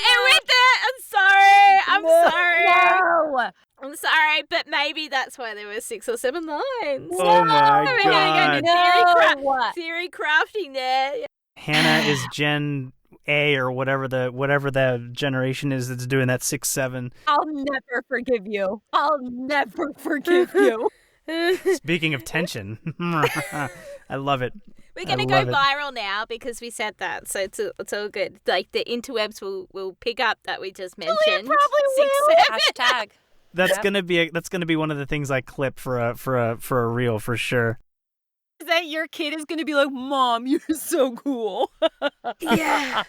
Speaker 5: It went there. I'm sorry. I'm sorry.
Speaker 4: No.
Speaker 5: I'm sorry, but maybe that's why there were 6 or 7 lines.
Speaker 1: Oh my
Speaker 5: We're gonna
Speaker 1: God!
Speaker 5: go into theory crafting there.
Speaker 1: Hannah is Gen A or whatever the generation is that's doing that 6, 7.
Speaker 4: I'll never forgive you. I'll never forgive you.
Speaker 1: Speaking of tension, I love it.
Speaker 5: We're going to go viral now because we said that, so it's all good. The interwebs will pick up that we just mentioned.
Speaker 4: Probably
Speaker 5: 6,
Speaker 4: will.
Speaker 5: 7.
Speaker 3: Hashtag.
Speaker 1: That's gonna be one of the things I clip for a reel for sure.
Speaker 4: Is that your kid is going to be like, Mom, you're so cool.
Speaker 5: Yeah.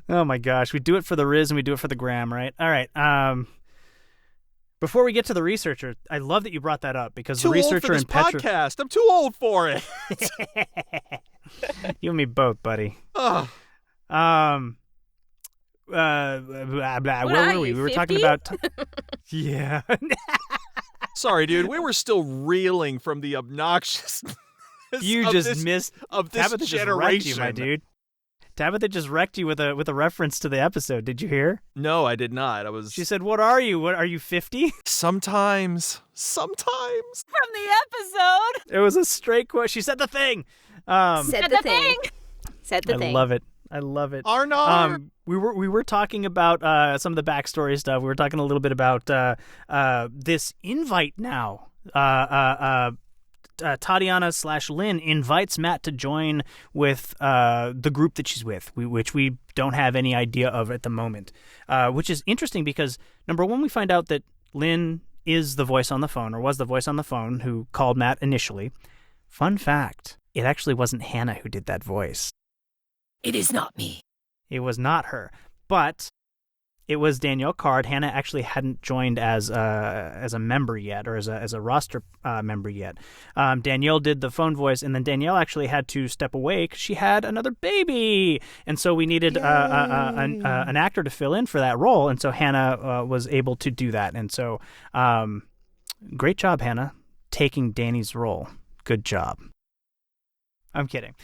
Speaker 1: Oh my gosh, we do it for the Riz and we do it for the gram, right? All right. Before we get to the researcher, I love that you brought that up because
Speaker 2: Too
Speaker 1: the researcher
Speaker 2: old for this
Speaker 1: in
Speaker 2: podcast. I'm too old for it.
Speaker 1: You and me both, buddy.
Speaker 2: Ugh.
Speaker 1: Blah, blah. Where were we?
Speaker 5: 50?
Speaker 1: We were talking about. Yeah.
Speaker 2: Sorry, dude. We were still reeling from the obnoxiousness.
Speaker 1: You just missed
Speaker 2: of this
Speaker 1: Tabitha
Speaker 2: generation,
Speaker 1: just wrecked you, my dude. Tabitha just wrecked you with a reference to the episode. Did you hear?
Speaker 2: No, I did not.
Speaker 1: She said, "What are you? What are you 50?"
Speaker 2: Sometimes.
Speaker 4: From the episode.
Speaker 1: It was a straight quote. She said the thing.
Speaker 5: Said the thing. Said the
Speaker 1: I
Speaker 5: thing.
Speaker 1: love it. I love it.
Speaker 2: Arnar.
Speaker 1: We were talking about some of the backstory stuff. We were talking a little bit about this invite now. Tatiana/Lynn invites Matt to join with the group that she's with, which we don't have any idea of at the moment, which is interesting because, number one, we find out that Lynn is the voice on the phone, or was the voice on the phone who called Matt initially. Fun fact, it actually wasn't Hannah who did that voice.
Speaker 4: It is not me.
Speaker 1: It was not her, but it was Danielle Card. Hannah actually hadn't joined as a member yet, or as a roster member yet. Danielle did the phone voice, and then Danielle actually had to step away because she had another baby, and so we needed an actor to fill in for that role, and so Hannah was able to do that, and so great job, Hannah, taking Danny's role. Good job. I'm kidding.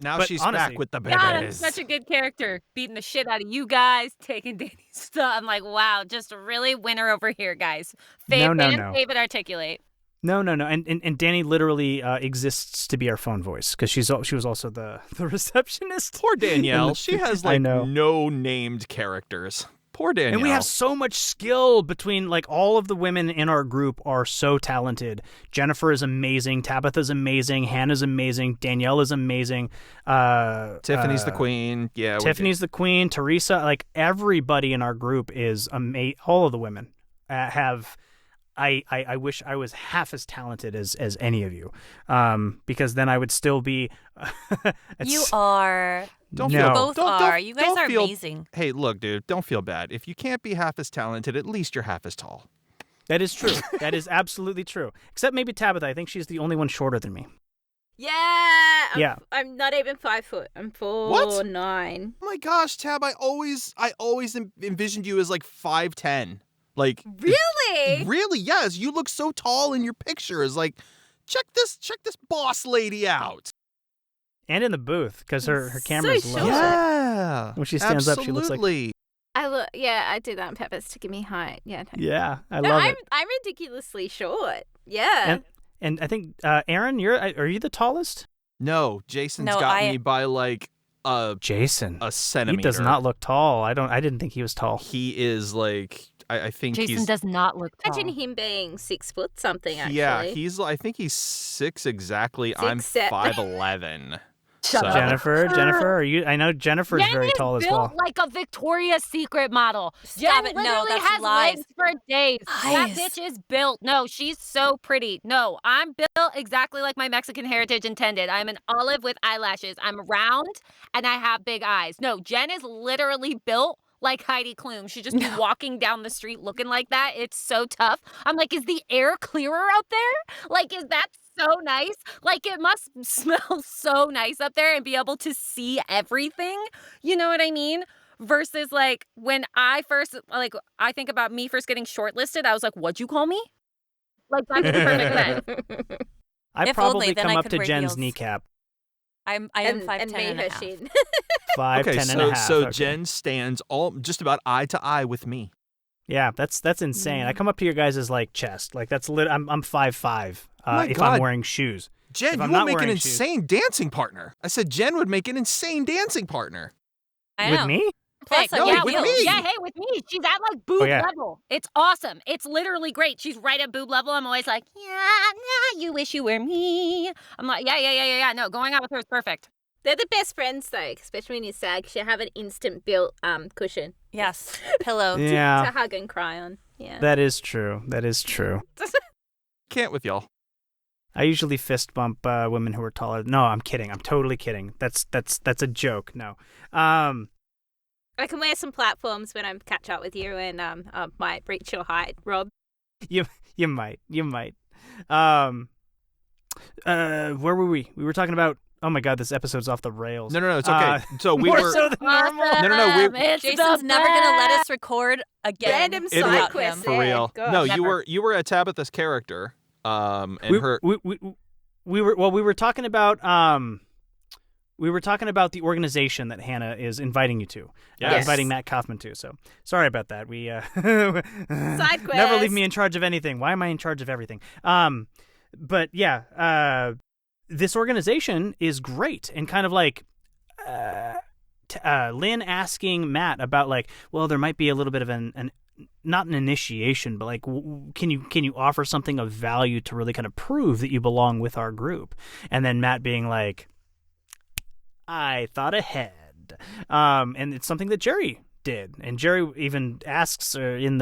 Speaker 2: Now
Speaker 1: but
Speaker 2: she's
Speaker 1: honestly,
Speaker 2: back with the
Speaker 4: God, I'm
Speaker 2: babies.
Speaker 4: such a good character. Beating the shit out of you guys, taking Danny's stuff. I'm like, wow, just a really winner over here, guys.
Speaker 1: No.
Speaker 4: David articulate.
Speaker 1: No. And Danny literally exists to be our phone voice because she was also the receptionist.
Speaker 2: Poor Danielle. She has
Speaker 1: I
Speaker 2: like
Speaker 1: know.
Speaker 2: no named characters. Poor Danielle.
Speaker 1: And we have so much skill between, like, all of the women in our group are so talented. Jennifer is amazing. Tabitha's amazing. Hannah's amazing. Danielle is amazing.
Speaker 2: Tiffany's the queen. Yeah.
Speaker 1: Tiffany's the queen. Teresa, like, everybody in our group is amazing. All of the women have. I wish I was half as talented as any of you, because then I would still be.
Speaker 3: You are.
Speaker 2: Don't
Speaker 1: No.
Speaker 2: feel,
Speaker 3: You both
Speaker 2: don't,
Speaker 3: are.
Speaker 2: Don't,
Speaker 3: You guys
Speaker 2: don't
Speaker 3: are
Speaker 2: feel,
Speaker 3: amazing.
Speaker 2: Hey, look, dude, don't feel bad. If you can't be half as talented, at least you're half as tall.
Speaker 1: That is true. That is absolutely true. Except maybe Tabitha. I think she's the only one shorter than me.
Speaker 5: Yeah. I'm not even 5 foot. I'm 4'9".
Speaker 2: Oh my gosh, Tab, I always envisioned you as like 5'10". Like
Speaker 5: Really?
Speaker 2: Really? Yes, you look so tall in your pictures. Like, check this boss lady out.
Speaker 1: And in the booth, because her camera's
Speaker 5: So
Speaker 1: low.
Speaker 5: short.
Speaker 2: Yeah.
Speaker 1: When she stands up, she looks like.
Speaker 2: Absolutely.
Speaker 5: I do that on purpose to give me height. Yeah.
Speaker 1: Yeah, I
Speaker 5: No,
Speaker 1: love it.
Speaker 5: I'm ridiculously short. Yeah.
Speaker 1: And I think Aaron, are you the tallest?
Speaker 2: No, Jason's
Speaker 3: No,
Speaker 2: got me by like
Speaker 1: Jason.
Speaker 2: a centimeter.
Speaker 1: He does not look tall. I didn't think he was tall.
Speaker 2: He is like I think
Speaker 4: Jason
Speaker 2: he's
Speaker 4: does not look tall.
Speaker 5: Imagine him being 6 foot something, actually.
Speaker 2: yeah, I think he's 6 exactly. I'm
Speaker 5: 6'7".
Speaker 2: 5'11".
Speaker 4: Shut up.
Speaker 1: Jennifer, are you? I know Jennifer's
Speaker 4: Jen
Speaker 1: very
Speaker 4: is
Speaker 1: tall as
Speaker 4: built
Speaker 1: well.
Speaker 4: like a Victoria's Secret model.
Speaker 3: Stop
Speaker 4: Jen
Speaker 3: it. No,
Speaker 4: literally
Speaker 3: that's
Speaker 4: has
Speaker 3: lies.
Speaker 4: legs for days. That
Speaker 3: Lies.
Speaker 4: bitch is built. No, she's so pretty. No, I'm built exactly like my Mexican heritage intended. I'm an olive with eyelashes. I'm round and I have big eyes. No, Jen is literally built like Heidi Klum. She'd just be walking down the street looking like that. It's so tough. I'm like, is the air clearer out there? Like, is that so nice? Like, it must smell so nice up there and be able to see everything. You know what I mean? Versus, like, when I first, like, I think about me first getting shortlisted, I was like, what'd you call me? Like, that's the perfect sense.
Speaker 1: I
Speaker 3: If
Speaker 1: probably
Speaker 3: only, then
Speaker 1: come
Speaker 3: I
Speaker 1: up
Speaker 3: could
Speaker 1: to
Speaker 3: wear
Speaker 1: Jen's
Speaker 3: heels.
Speaker 1: kneecap.
Speaker 3: I am
Speaker 5: and
Speaker 3: 5'10"
Speaker 5: me,
Speaker 3: and a
Speaker 5: her
Speaker 3: half.
Speaker 5: shin.
Speaker 1: 5'10"
Speaker 2: Okay,
Speaker 1: and a half.
Speaker 2: so
Speaker 1: Okay.
Speaker 2: Jen stands just about eye to eye with me.
Speaker 1: Yeah, that's insane. I come up to your guys' like chest. Like that's I'm 5'5".
Speaker 2: My
Speaker 1: If
Speaker 2: God.
Speaker 1: I'm wearing shoes.
Speaker 2: Jen,
Speaker 1: If
Speaker 2: you
Speaker 1: I'm
Speaker 2: would
Speaker 1: not
Speaker 2: make an
Speaker 1: wearing shoes-
Speaker 2: insane dancing partner. I said Jen would make an insane dancing partner.
Speaker 3: I
Speaker 1: With
Speaker 3: know.
Speaker 1: me?
Speaker 3: Plus,
Speaker 4: Hey,
Speaker 2: No,
Speaker 3: I
Speaker 4: yeah,
Speaker 2: with
Speaker 3: wear
Speaker 2: me.
Speaker 3: heels.
Speaker 4: Yeah, hey, with me. She's at like boob
Speaker 1: Oh, yeah.
Speaker 4: level. It's awesome. It's literally great. She's right at boob level. I'm always like, yeah, you wish you were me. I'm like, yeah. No, going out with her is perfect.
Speaker 5: They're the best friends, though, especially when you're sad, 'cause you have an instant built cushion
Speaker 3: Yes, pillow.
Speaker 1: Yeah,
Speaker 5: to hug and cry on. Yeah.
Speaker 1: that is true. That is true.
Speaker 2: Can't with y'all.
Speaker 1: I usually fist bump women who are taller. No, I'm kidding. I'm totally kidding. That's a joke. No.
Speaker 5: I can wear some platforms when I catch up with you and might reach your height, Rob.
Speaker 1: You might. Where were we? We were talking about. Oh my God, this episode's off the rails.
Speaker 2: No, it's okay. So we
Speaker 1: more
Speaker 2: were.
Speaker 1: so than normal.
Speaker 2: No,
Speaker 3: Jason's never gonna let us record again.
Speaker 5: Random
Speaker 2: It
Speaker 5: side
Speaker 2: wa-
Speaker 5: quest.
Speaker 2: For real.
Speaker 5: Gosh.
Speaker 2: No,
Speaker 3: Never.
Speaker 2: you were a Tabitha's character. And
Speaker 1: we,
Speaker 2: her.
Speaker 1: we were talking about the organization that Hannah is inviting you to.
Speaker 2: Yes.
Speaker 1: Inviting Matt Kaufman to. So sorry about that. We
Speaker 5: Side quest.
Speaker 1: never leave me in charge of anything. Why am I in charge of everything? But yeah, this organization is great and kind of like Lynn asking Matt about like, well, there might be a little bit of an not an initiation, but like, can you offer something of value to really kind of prove that you belong with our group? And then Matt being like, I thought ahead, and it's something that Jerry did, and Jerry even asks her in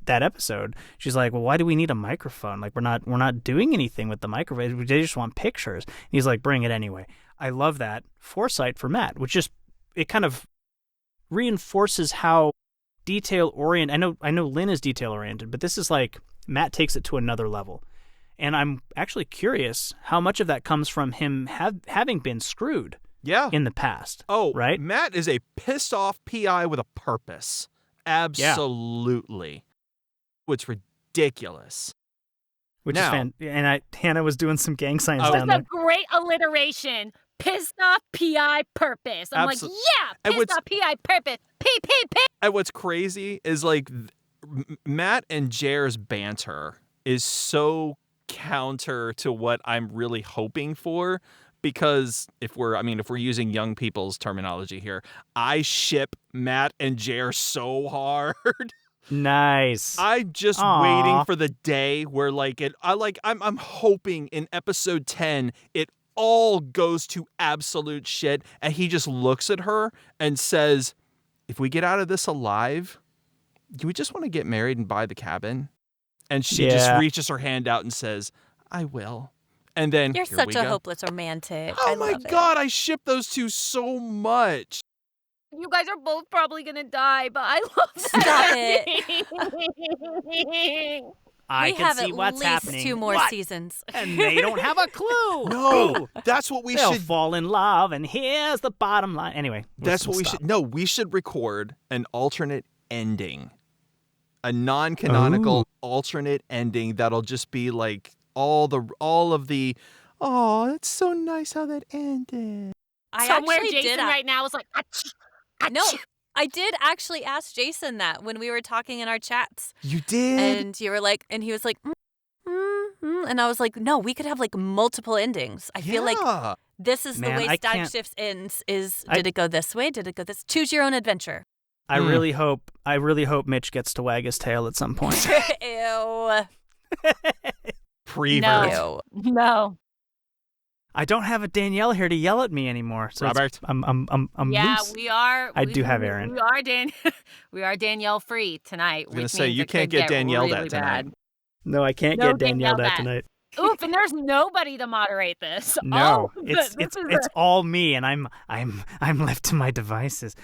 Speaker 1: that episode. She's like, well, why do we need a microphone? Like, we're not doing anything with the microphone. They just want pictures. And he's like, bring it anyway. I love that foresight for Matt, which just it kind of reinforces how detail oriented. I know Lynn is detail oriented, but this is like Matt takes it to another level. And I'm actually curious how much of that comes from him having been screwed in the past.
Speaker 2: Oh,
Speaker 1: right?
Speaker 2: Matt is a pissed off PI with a purpose. Absolutely. It's ridiculous.
Speaker 1: Which
Speaker 2: Now-
Speaker 1: is and Hannah was doing some gang signs
Speaker 2: Oh.
Speaker 1: down
Speaker 4: That's a
Speaker 1: there.
Speaker 4: great alliteration. Pissed off PI purpose. I'm
Speaker 2: Absol-
Speaker 4: like, yeah,
Speaker 2: And
Speaker 4: pissed
Speaker 2: what's-
Speaker 4: off PI purpose. P.
Speaker 2: And what's crazy is like Matt and Jer's banter is so counter to what I'm really hoping for. Because if we're using young people's terminology here, I ship Matt and Jer so hard.
Speaker 1: Nice.
Speaker 2: I'm just
Speaker 1: Aw.
Speaker 2: waiting for the day where I'm hoping in episode 10 it all goes to absolute shit and he just looks at her and says, if we get out of this alive, do we just want to get married and buy the cabin? And she just
Speaker 1: Yeah.
Speaker 2: reaches her hand out and says, I will. And then
Speaker 3: You're
Speaker 2: here
Speaker 3: such
Speaker 2: we
Speaker 3: a
Speaker 2: go.
Speaker 3: hopeless romantic.
Speaker 2: Oh
Speaker 3: I
Speaker 2: my
Speaker 3: love it.
Speaker 2: God, I ship those two so much.
Speaker 4: You guys are both probably gonna die, but I love
Speaker 3: Stop
Speaker 4: that.
Speaker 1: I
Speaker 3: we
Speaker 1: can
Speaker 3: have
Speaker 1: see
Speaker 3: at
Speaker 1: what's
Speaker 3: least
Speaker 1: happening.
Speaker 3: 2 more
Speaker 1: What?
Speaker 3: seasons.
Speaker 1: And they don't have a clue.
Speaker 2: No, that's what we
Speaker 1: They'll
Speaker 2: should.
Speaker 1: fall in love, and here's the bottom line. Anyway,
Speaker 2: That's what we
Speaker 1: stop.
Speaker 2: should. No, we should record an alternate ending, a non-canonical alternate ending that'll just be like all of the. Oh, it's so nice how that ended.
Speaker 3: I
Speaker 4: Somewhere
Speaker 3: actually
Speaker 4: Jason
Speaker 3: did.
Speaker 4: right now is like,
Speaker 3: No, I did actually ask Jason that when we were talking in our chats,
Speaker 2: You did.
Speaker 3: and you were like, and he was like, and I was like, no, we could have like multiple endends. I feel like
Speaker 2: Yeah.
Speaker 3: this is
Speaker 1: Man,
Speaker 3: the way
Speaker 1: I
Speaker 3: Static
Speaker 1: can't-
Speaker 3: Shifts ends. Is
Speaker 1: I-
Speaker 3: did it go this way? Did it go this? Choose your own adventure.
Speaker 1: I really hope Mitch gets to wag his tail at some point.
Speaker 3: Ew.
Speaker 2: Prevert.
Speaker 3: Ew.
Speaker 4: no.
Speaker 1: I don't have a Danielle here to yell at me anymore. So
Speaker 2: Robert.
Speaker 1: I'm
Speaker 4: Yeah,
Speaker 1: loose.
Speaker 4: we are.
Speaker 1: I do have Aaron.
Speaker 4: We are Danielle free tonight.
Speaker 2: was gonna
Speaker 4: which
Speaker 2: say,
Speaker 4: means
Speaker 2: you
Speaker 4: it
Speaker 2: can't
Speaker 4: could
Speaker 2: get Danielle
Speaker 4: really
Speaker 2: that tonight.
Speaker 4: bad.
Speaker 1: No, I can't
Speaker 4: No
Speaker 1: get Danielle
Speaker 3: Danielle
Speaker 1: that tonight.
Speaker 4: Oof, and there's nobody to moderate this.
Speaker 1: No,
Speaker 4: Oh,
Speaker 1: it's
Speaker 4: this is
Speaker 1: it's all me, and I'm left to my devices.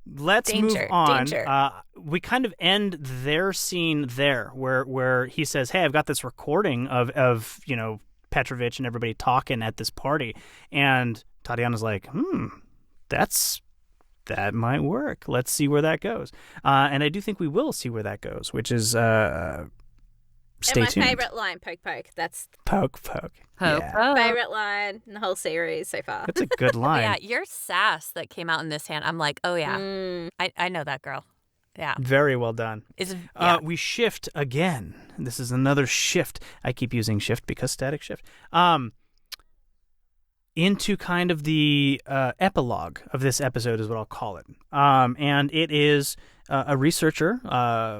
Speaker 1: Let's move
Speaker 3: Danger,
Speaker 1: on.
Speaker 3: danger.
Speaker 1: We kind of end their scene there, where he says, "Hey, I've got this recording of Petrovich and everybody talking at this party," and Tatiana's like, that might work. Let's see where that goes. And I do think we will see where that goes, which is stay
Speaker 5: And my
Speaker 1: tuned.
Speaker 5: favourite line, poke poke. That's
Speaker 1: Poke.
Speaker 4: Hope.
Speaker 1: Yeah.
Speaker 4: Oh.
Speaker 5: favourite line in the whole series so far.
Speaker 1: That's a good line.
Speaker 3: Yeah, your sass that came out in this hand. I'm like, oh yeah,
Speaker 5: Mm.
Speaker 3: I know that girl. Yeah,
Speaker 1: Very well done.
Speaker 3: is yeah.
Speaker 1: We shift again. This is another shift. I keep using shift because static shift. Into kind of the epilogue of this episode is what I'll call it. And it is a researcher,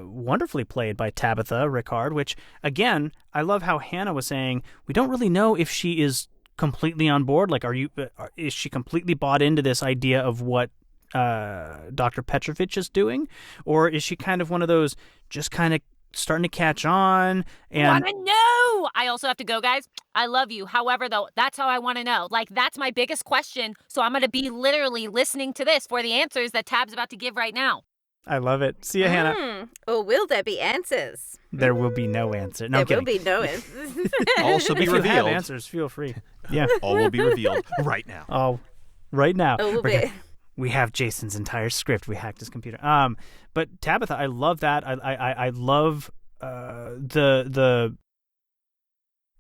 Speaker 1: wonderfully played by Tabitha Ricard, which, again, I love how Hannah was saying, we don't really know if she is completely on board? Like, is she completely bought into this idea of what Dr. Petrovich is doing, or is she kind of one of those just kind of starting to catch on? And
Speaker 4: Want to know? I also have to go, guys. I love you. However, though, that's how I want to know. Like, that's my biggest question. So I'm going to be literally listening to this for the answers that Tab's about to give right now.
Speaker 1: I love it. See ya, Hannah.
Speaker 5: Or will there be answers?
Speaker 1: There will be no answer. No,
Speaker 5: There
Speaker 1: I'm
Speaker 5: will
Speaker 1: kidding.
Speaker 5: be no answers.
Speaker 2: Also be
Speaker 1: If you have
Speaker 2: revealed.
Speaker 1: answers, feel free. Yeah.
Speaker 2: All will be revealed right now.
Speaker 1: Oh, right now.
Speaker 5: A little
Speaker 1: We're
Speaker 5: bit.
Speaker 1: we have Jason's entire script. We hacked his computer. But Tabitha, I love that. I love the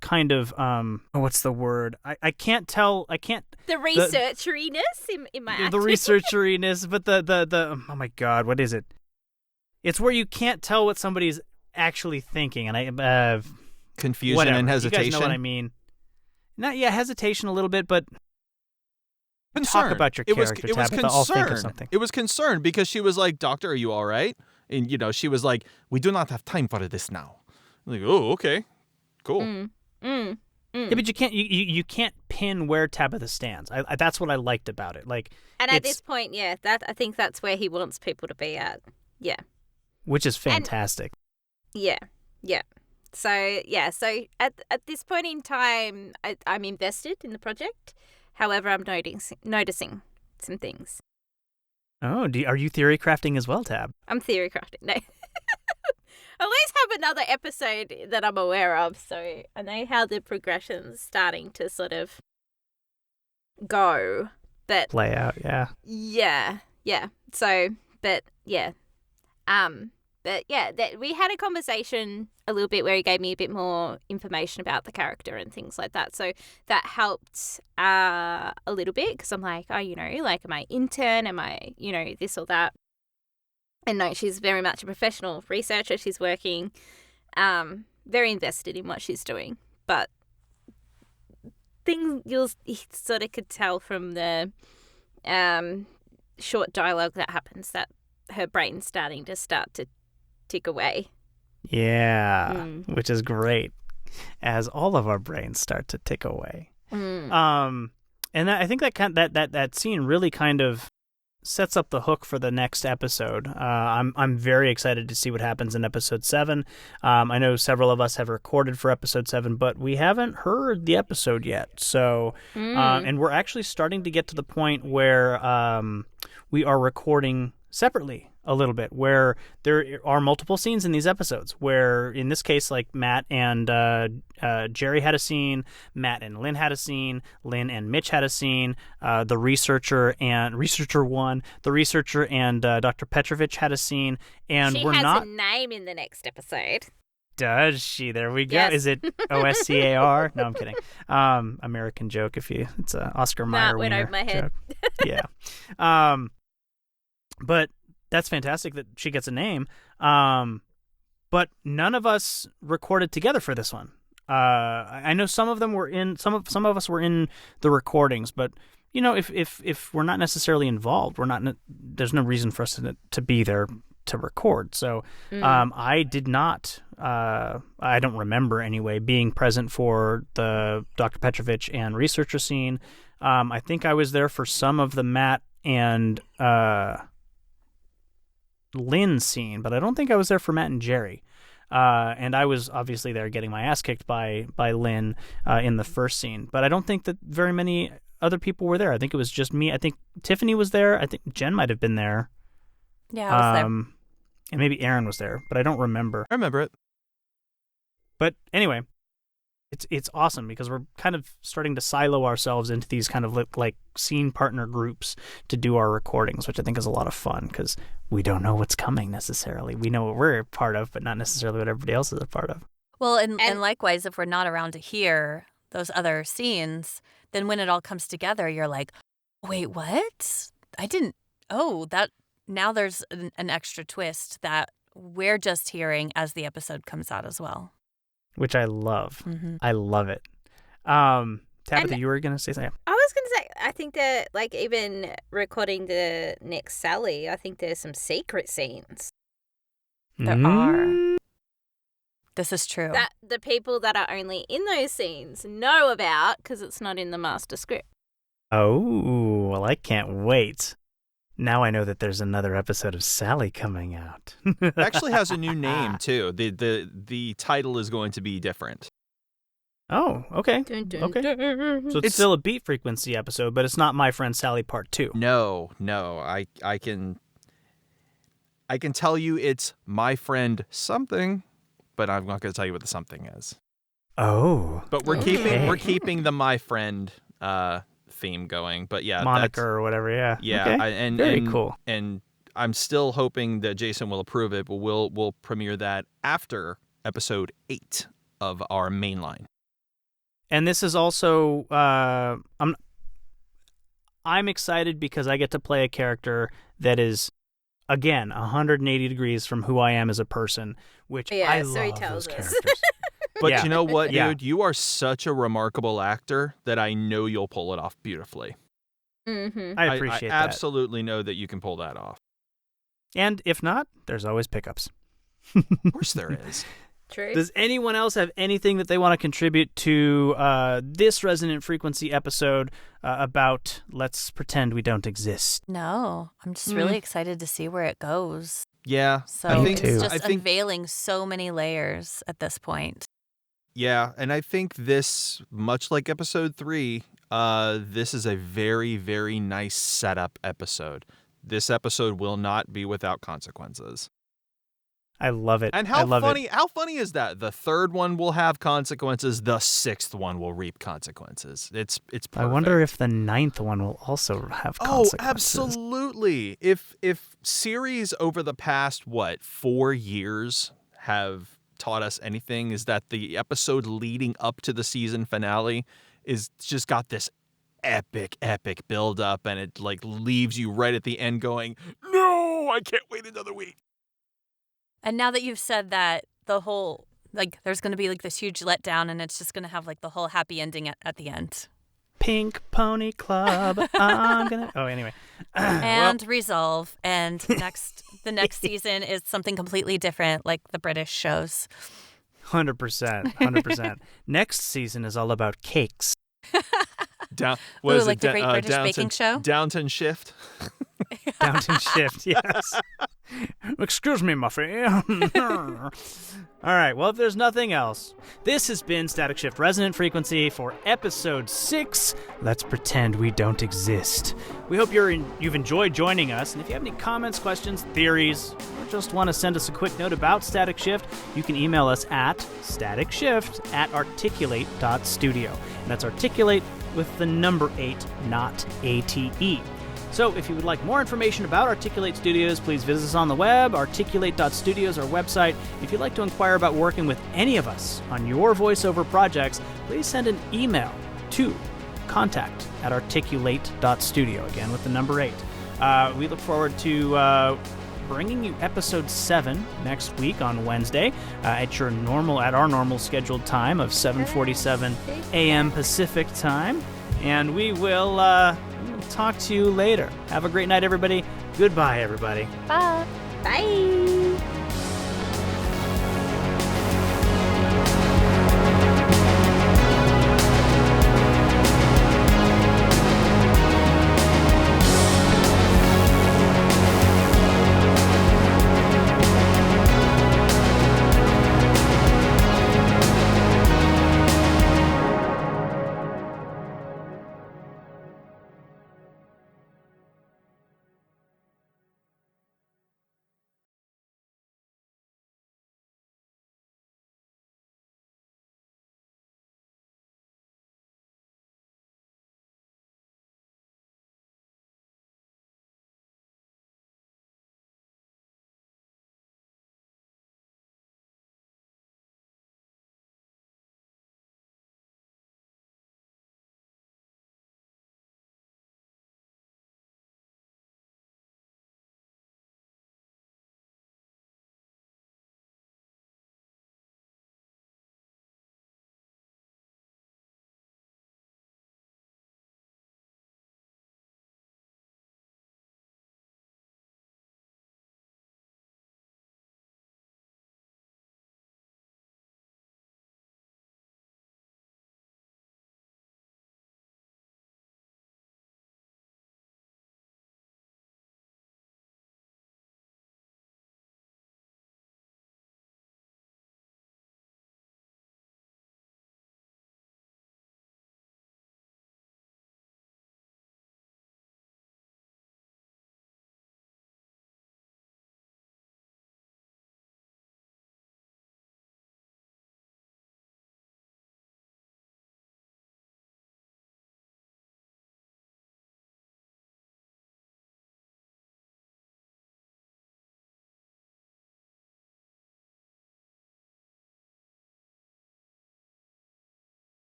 Speaker 1: kind of what's the word? I can't tell. I can't.
Speaker 5: The researcheriness in my
Speaker 1: The
Speaker 5: acting.
Speaker 1: researcheriness, but the oh my god, what is it? It's where you can't tell what somebody's actually thinking, and I
Speaker 2: Confusion
Speaker 1: whatever.
Speaker 2: and hesitation.
Speaker 1: You guys know what I mean? Hesitation a little bit, but
Speaker 2: Concern.
Speaker 1: talk about your
Speaker 2: It was
Speaker 1: character, Tabitha. I'll think of something.
Speaker 2: It was concern because she was like, "Doctor, are you all right?" And she was like, "We do not have time for this now." I'm like, "Oh, okay, cool."
Speaker 1: Yeah, but you can't pin where Tabitha stands. That's what I liked about it. Like,
Speaker 5: And at
Speaker 1: it's-
Speaker 5: this point, I think that's where he wants people to be at. Yeah.
Speaker 1: which is fantastic.
Speaker 5: Yeah. So at this point in time, I'm invested in the project. However, I'm noticing some things.
Speaker 1: Oh, are you theory crafting as well, Tab?
Speaker 5: I'm theory crafting. No. At least have another episode that I'm aware of, so I know how the progression's starting to sort of go. But
Speaker 1: Play out, yeah.
Speaker 5: yeah. So, but yeah, we had a conversation a little bit where he gave me a bit more information about the character and things like that. So that helped a little bit because I'm like, oh, like, am I intern? Am I, this or that? And no, she's very much a professional researcher. She's working, very invested in what she's doing. But things you sort of could tell from the short dialogue that happens that her brain's starting to tick away.
Speaker 1: Yeah, which is great, as all of our brains start to tick away. And I think that scene really kind of sets up the hook for the next episode. I'm very excited to see what happens in episode 7. I know several of us have recorded for episode 7, but we haven't heard the episode yet. So, and we're actually starting to get to the point where we are recording separately a little bit, where there are multiple scenes in these episodes, where in this case, like, Matt and Jerry had a scene, Matt and Lynn had a scene, Lynn and Mitch had a scene, the researcher and Dr. Petrovich had a scene, and
Speaker 5: she
Speaker 1: we're
Speaker 5: has
Speaker 1: not.
Speaker 5: a name in the next episode.
Speaker 1: Does she? There we go.
Speaker 5: Yes.
Speaker 1: Is it OSCAR? No, I'm kidding. American joke. It's a Oscar Mayer
Speaker 5: went
Speaker 1: wiener
Speaker 5: over my head.
Speaker 1: joke. Yeah. But that's fantastic that she gets a name. But none of us recorded together for this one. I know some of them were in. Some of us were in the recordings, but if we're not necessarily involved, there's no reason for us to be there to record. So I did not. I don't remember anyway being present for the Dr. Petrovich and researcher scene. I think I was there for some of the Matt and Lynn scene, but I don't think I was there for Matt and Jerry. And I was obviously there getting my ass kicked by Lynn in the first scene, but I don't think that very many other people were there. I think it was just me. I think Tiffany was there. I think Jen might have been there.
Speaker 3: Yeah, I was there.
Speaker 1: And maybe Aaron was there, but I don't remember.
Speaker 2: I remember it.
Speaker 1: But anyway, it's awesome because we're kind of starting to silo ourselves into these kind of like scene partner groups to do our recordings, which I think is a lot of fun because we don't know what's coming necessarily. We know what we're a part of, but not necessarily what everybody else is a part of.
Speaker 3: Well, and likewise, if we're not around to hear those other scenes, then when it all comes together, you're like, wait, what? I didn't. Oh, that. Now there's an extra twist that we're just hearing as the episode comes out as well.
Speaker 1: Which I love.
Speaker 3: Mm-hmm.
Speaker 1: I love it. Tabitha,
Speaker 5: And
Speaker 1: you were going to say something?
Speaker 5: I was going to say, I think that, like, even recording the next Sally, I think there's some secret scenes.
Speaker 3: There are. This is true.
Speaker 5: that the people that are only in those scenes know about because it's not in the master script.
Speaker 1: Oh, well, I can't wait. Now I know that there's another episode of Sally coming out.
Speaker 2: It actually has a new name too. The title is going to be different.
Speaker 1: Oh, okay.
Speaker 5: Dun, dun,
Speaker 1: Okay.
Speaker 5: dun.
Speaker 1: So it's still a Beat Frequency episode, but it's not My Friend Sally Part 2.
Speaker 2: No. I can tell you it's My Friend something, but I'm not going to tell you what the something is.
Speaker 1: Oh.
Speaker 2: But we're keeping the My Friend theme going. But yeah,
Speaker 1: Moniker or whatever, yeah.
Speaker 2: Yeah,
Speaker 1: Okay. Very cool.
Speaker 2: And I'm still hoping that Jason will approve it, but we'll premiere that after episode 8 of our main line.
Speaker 1: And this is also I'm excited because I get to play a character that is, again, 180 degrees from who I am as a person, which
Speaker 5: Yeah,
Speaker 1: I
Speaker 5: so he
Speaker 1: love
Speaker 5: tells
Speaker 1: those
Speaker 5: us.
Speaker 1: characters.
Speaker 2: But
Speaker 1: Yeah.
Speaker 2: you know what, dude?
Speaker 1: Yeah.
Speaker 2: You are such a remarkable actor that I know you'll pull it off beautifully.
Speaker 5: Mm-hmm.
Speaker 1: I appreciate that.
Speaker 2: Absolutely know that you can pull that off.
Speaker 1: And if not, there's always pickups.
Speaker 2: Of course there is.
Speaker 5: True.
Speaker 1: Does anyone else have anything that they want to contribute to this Resonant Frequency episode about Let's Pretend We Don't Exist?
Speaker 3: No, I'm just really excited to see where it goes.
Speaker 2: Yeah.
Speaker 3: So
Speaker 1: I think
Speaker 3: it's
Speaker 1: too.
Speaker 3: just unveiling so many layers at this point.
Speaker 2: Yeah, and I think this, much like episode 3, this is a very, very nice setup episode. This episode will not be without consequences.
Speaker 1: I love it.
Speaker 2: And
Speaker 1: I love
Speaker 2: how
Speaker 1: it.
Speaker 2: funny is that? The third one will have consequences. The 6th one will reap consequences. It's perfect.
Speaker 1: I wonder if the 9th one will also have
Speaker 2: Oh,
Speaker 1: consequences.
Speaker 2: absolutely. If series over the past 4 years have taught us anything, is that the episode leading up to the season finale is just got this epic build up, and it like leaves you right at the end going, "No, I can't wait another week."
Speaker 3: And now that you've said that, the whole, like, there's going to be, like, this huge letdown, and it's just going to have, like, the whole happy ending at the end.
Speaker 1: Pink Pony Club. I'm gonna. Oh, anyway.
Speaker 3: And resolve. And the next season is something completely different, like the British shows.
Speaker 1: 100%. Next season is all about cakes.
Speaker 2: What is
Speaker 3: like
Speaker 2: it?
Speaker 3: the Great British Baking Show?
Speaker 2: Downton Shift.
Speaker 1: Downton Shift, yes. Excuse me, Muffy. All right, well, if there's nothing else, this has been Static Shift Resonant Frequency for episode 6. Let's pretend we don't exist. We hope you've enjoyed joining us, and if you have any comments, questions, theories, or just want to send us a quick note about Static Shift, you can email us at staticshift@articulate.studio. And that's articulate with the number 8, not ATE. So if you would like more information about Articulate Studios, please visit us on the web. Articulate.studio is our website. If you'd like to inquire about working with any of us on your voiceover projects, please send an email to contact@articulate.studio, again with the number 8. We look forward to bringing you episode 7 next week on Wednesday at our normal scheduled time of 7:47 a.m. Pacific time. And we will talk to you later. Have a great night, everybody. Goodbye, everybody.
Speaker 3: Bye.
Speaker 5: Bye.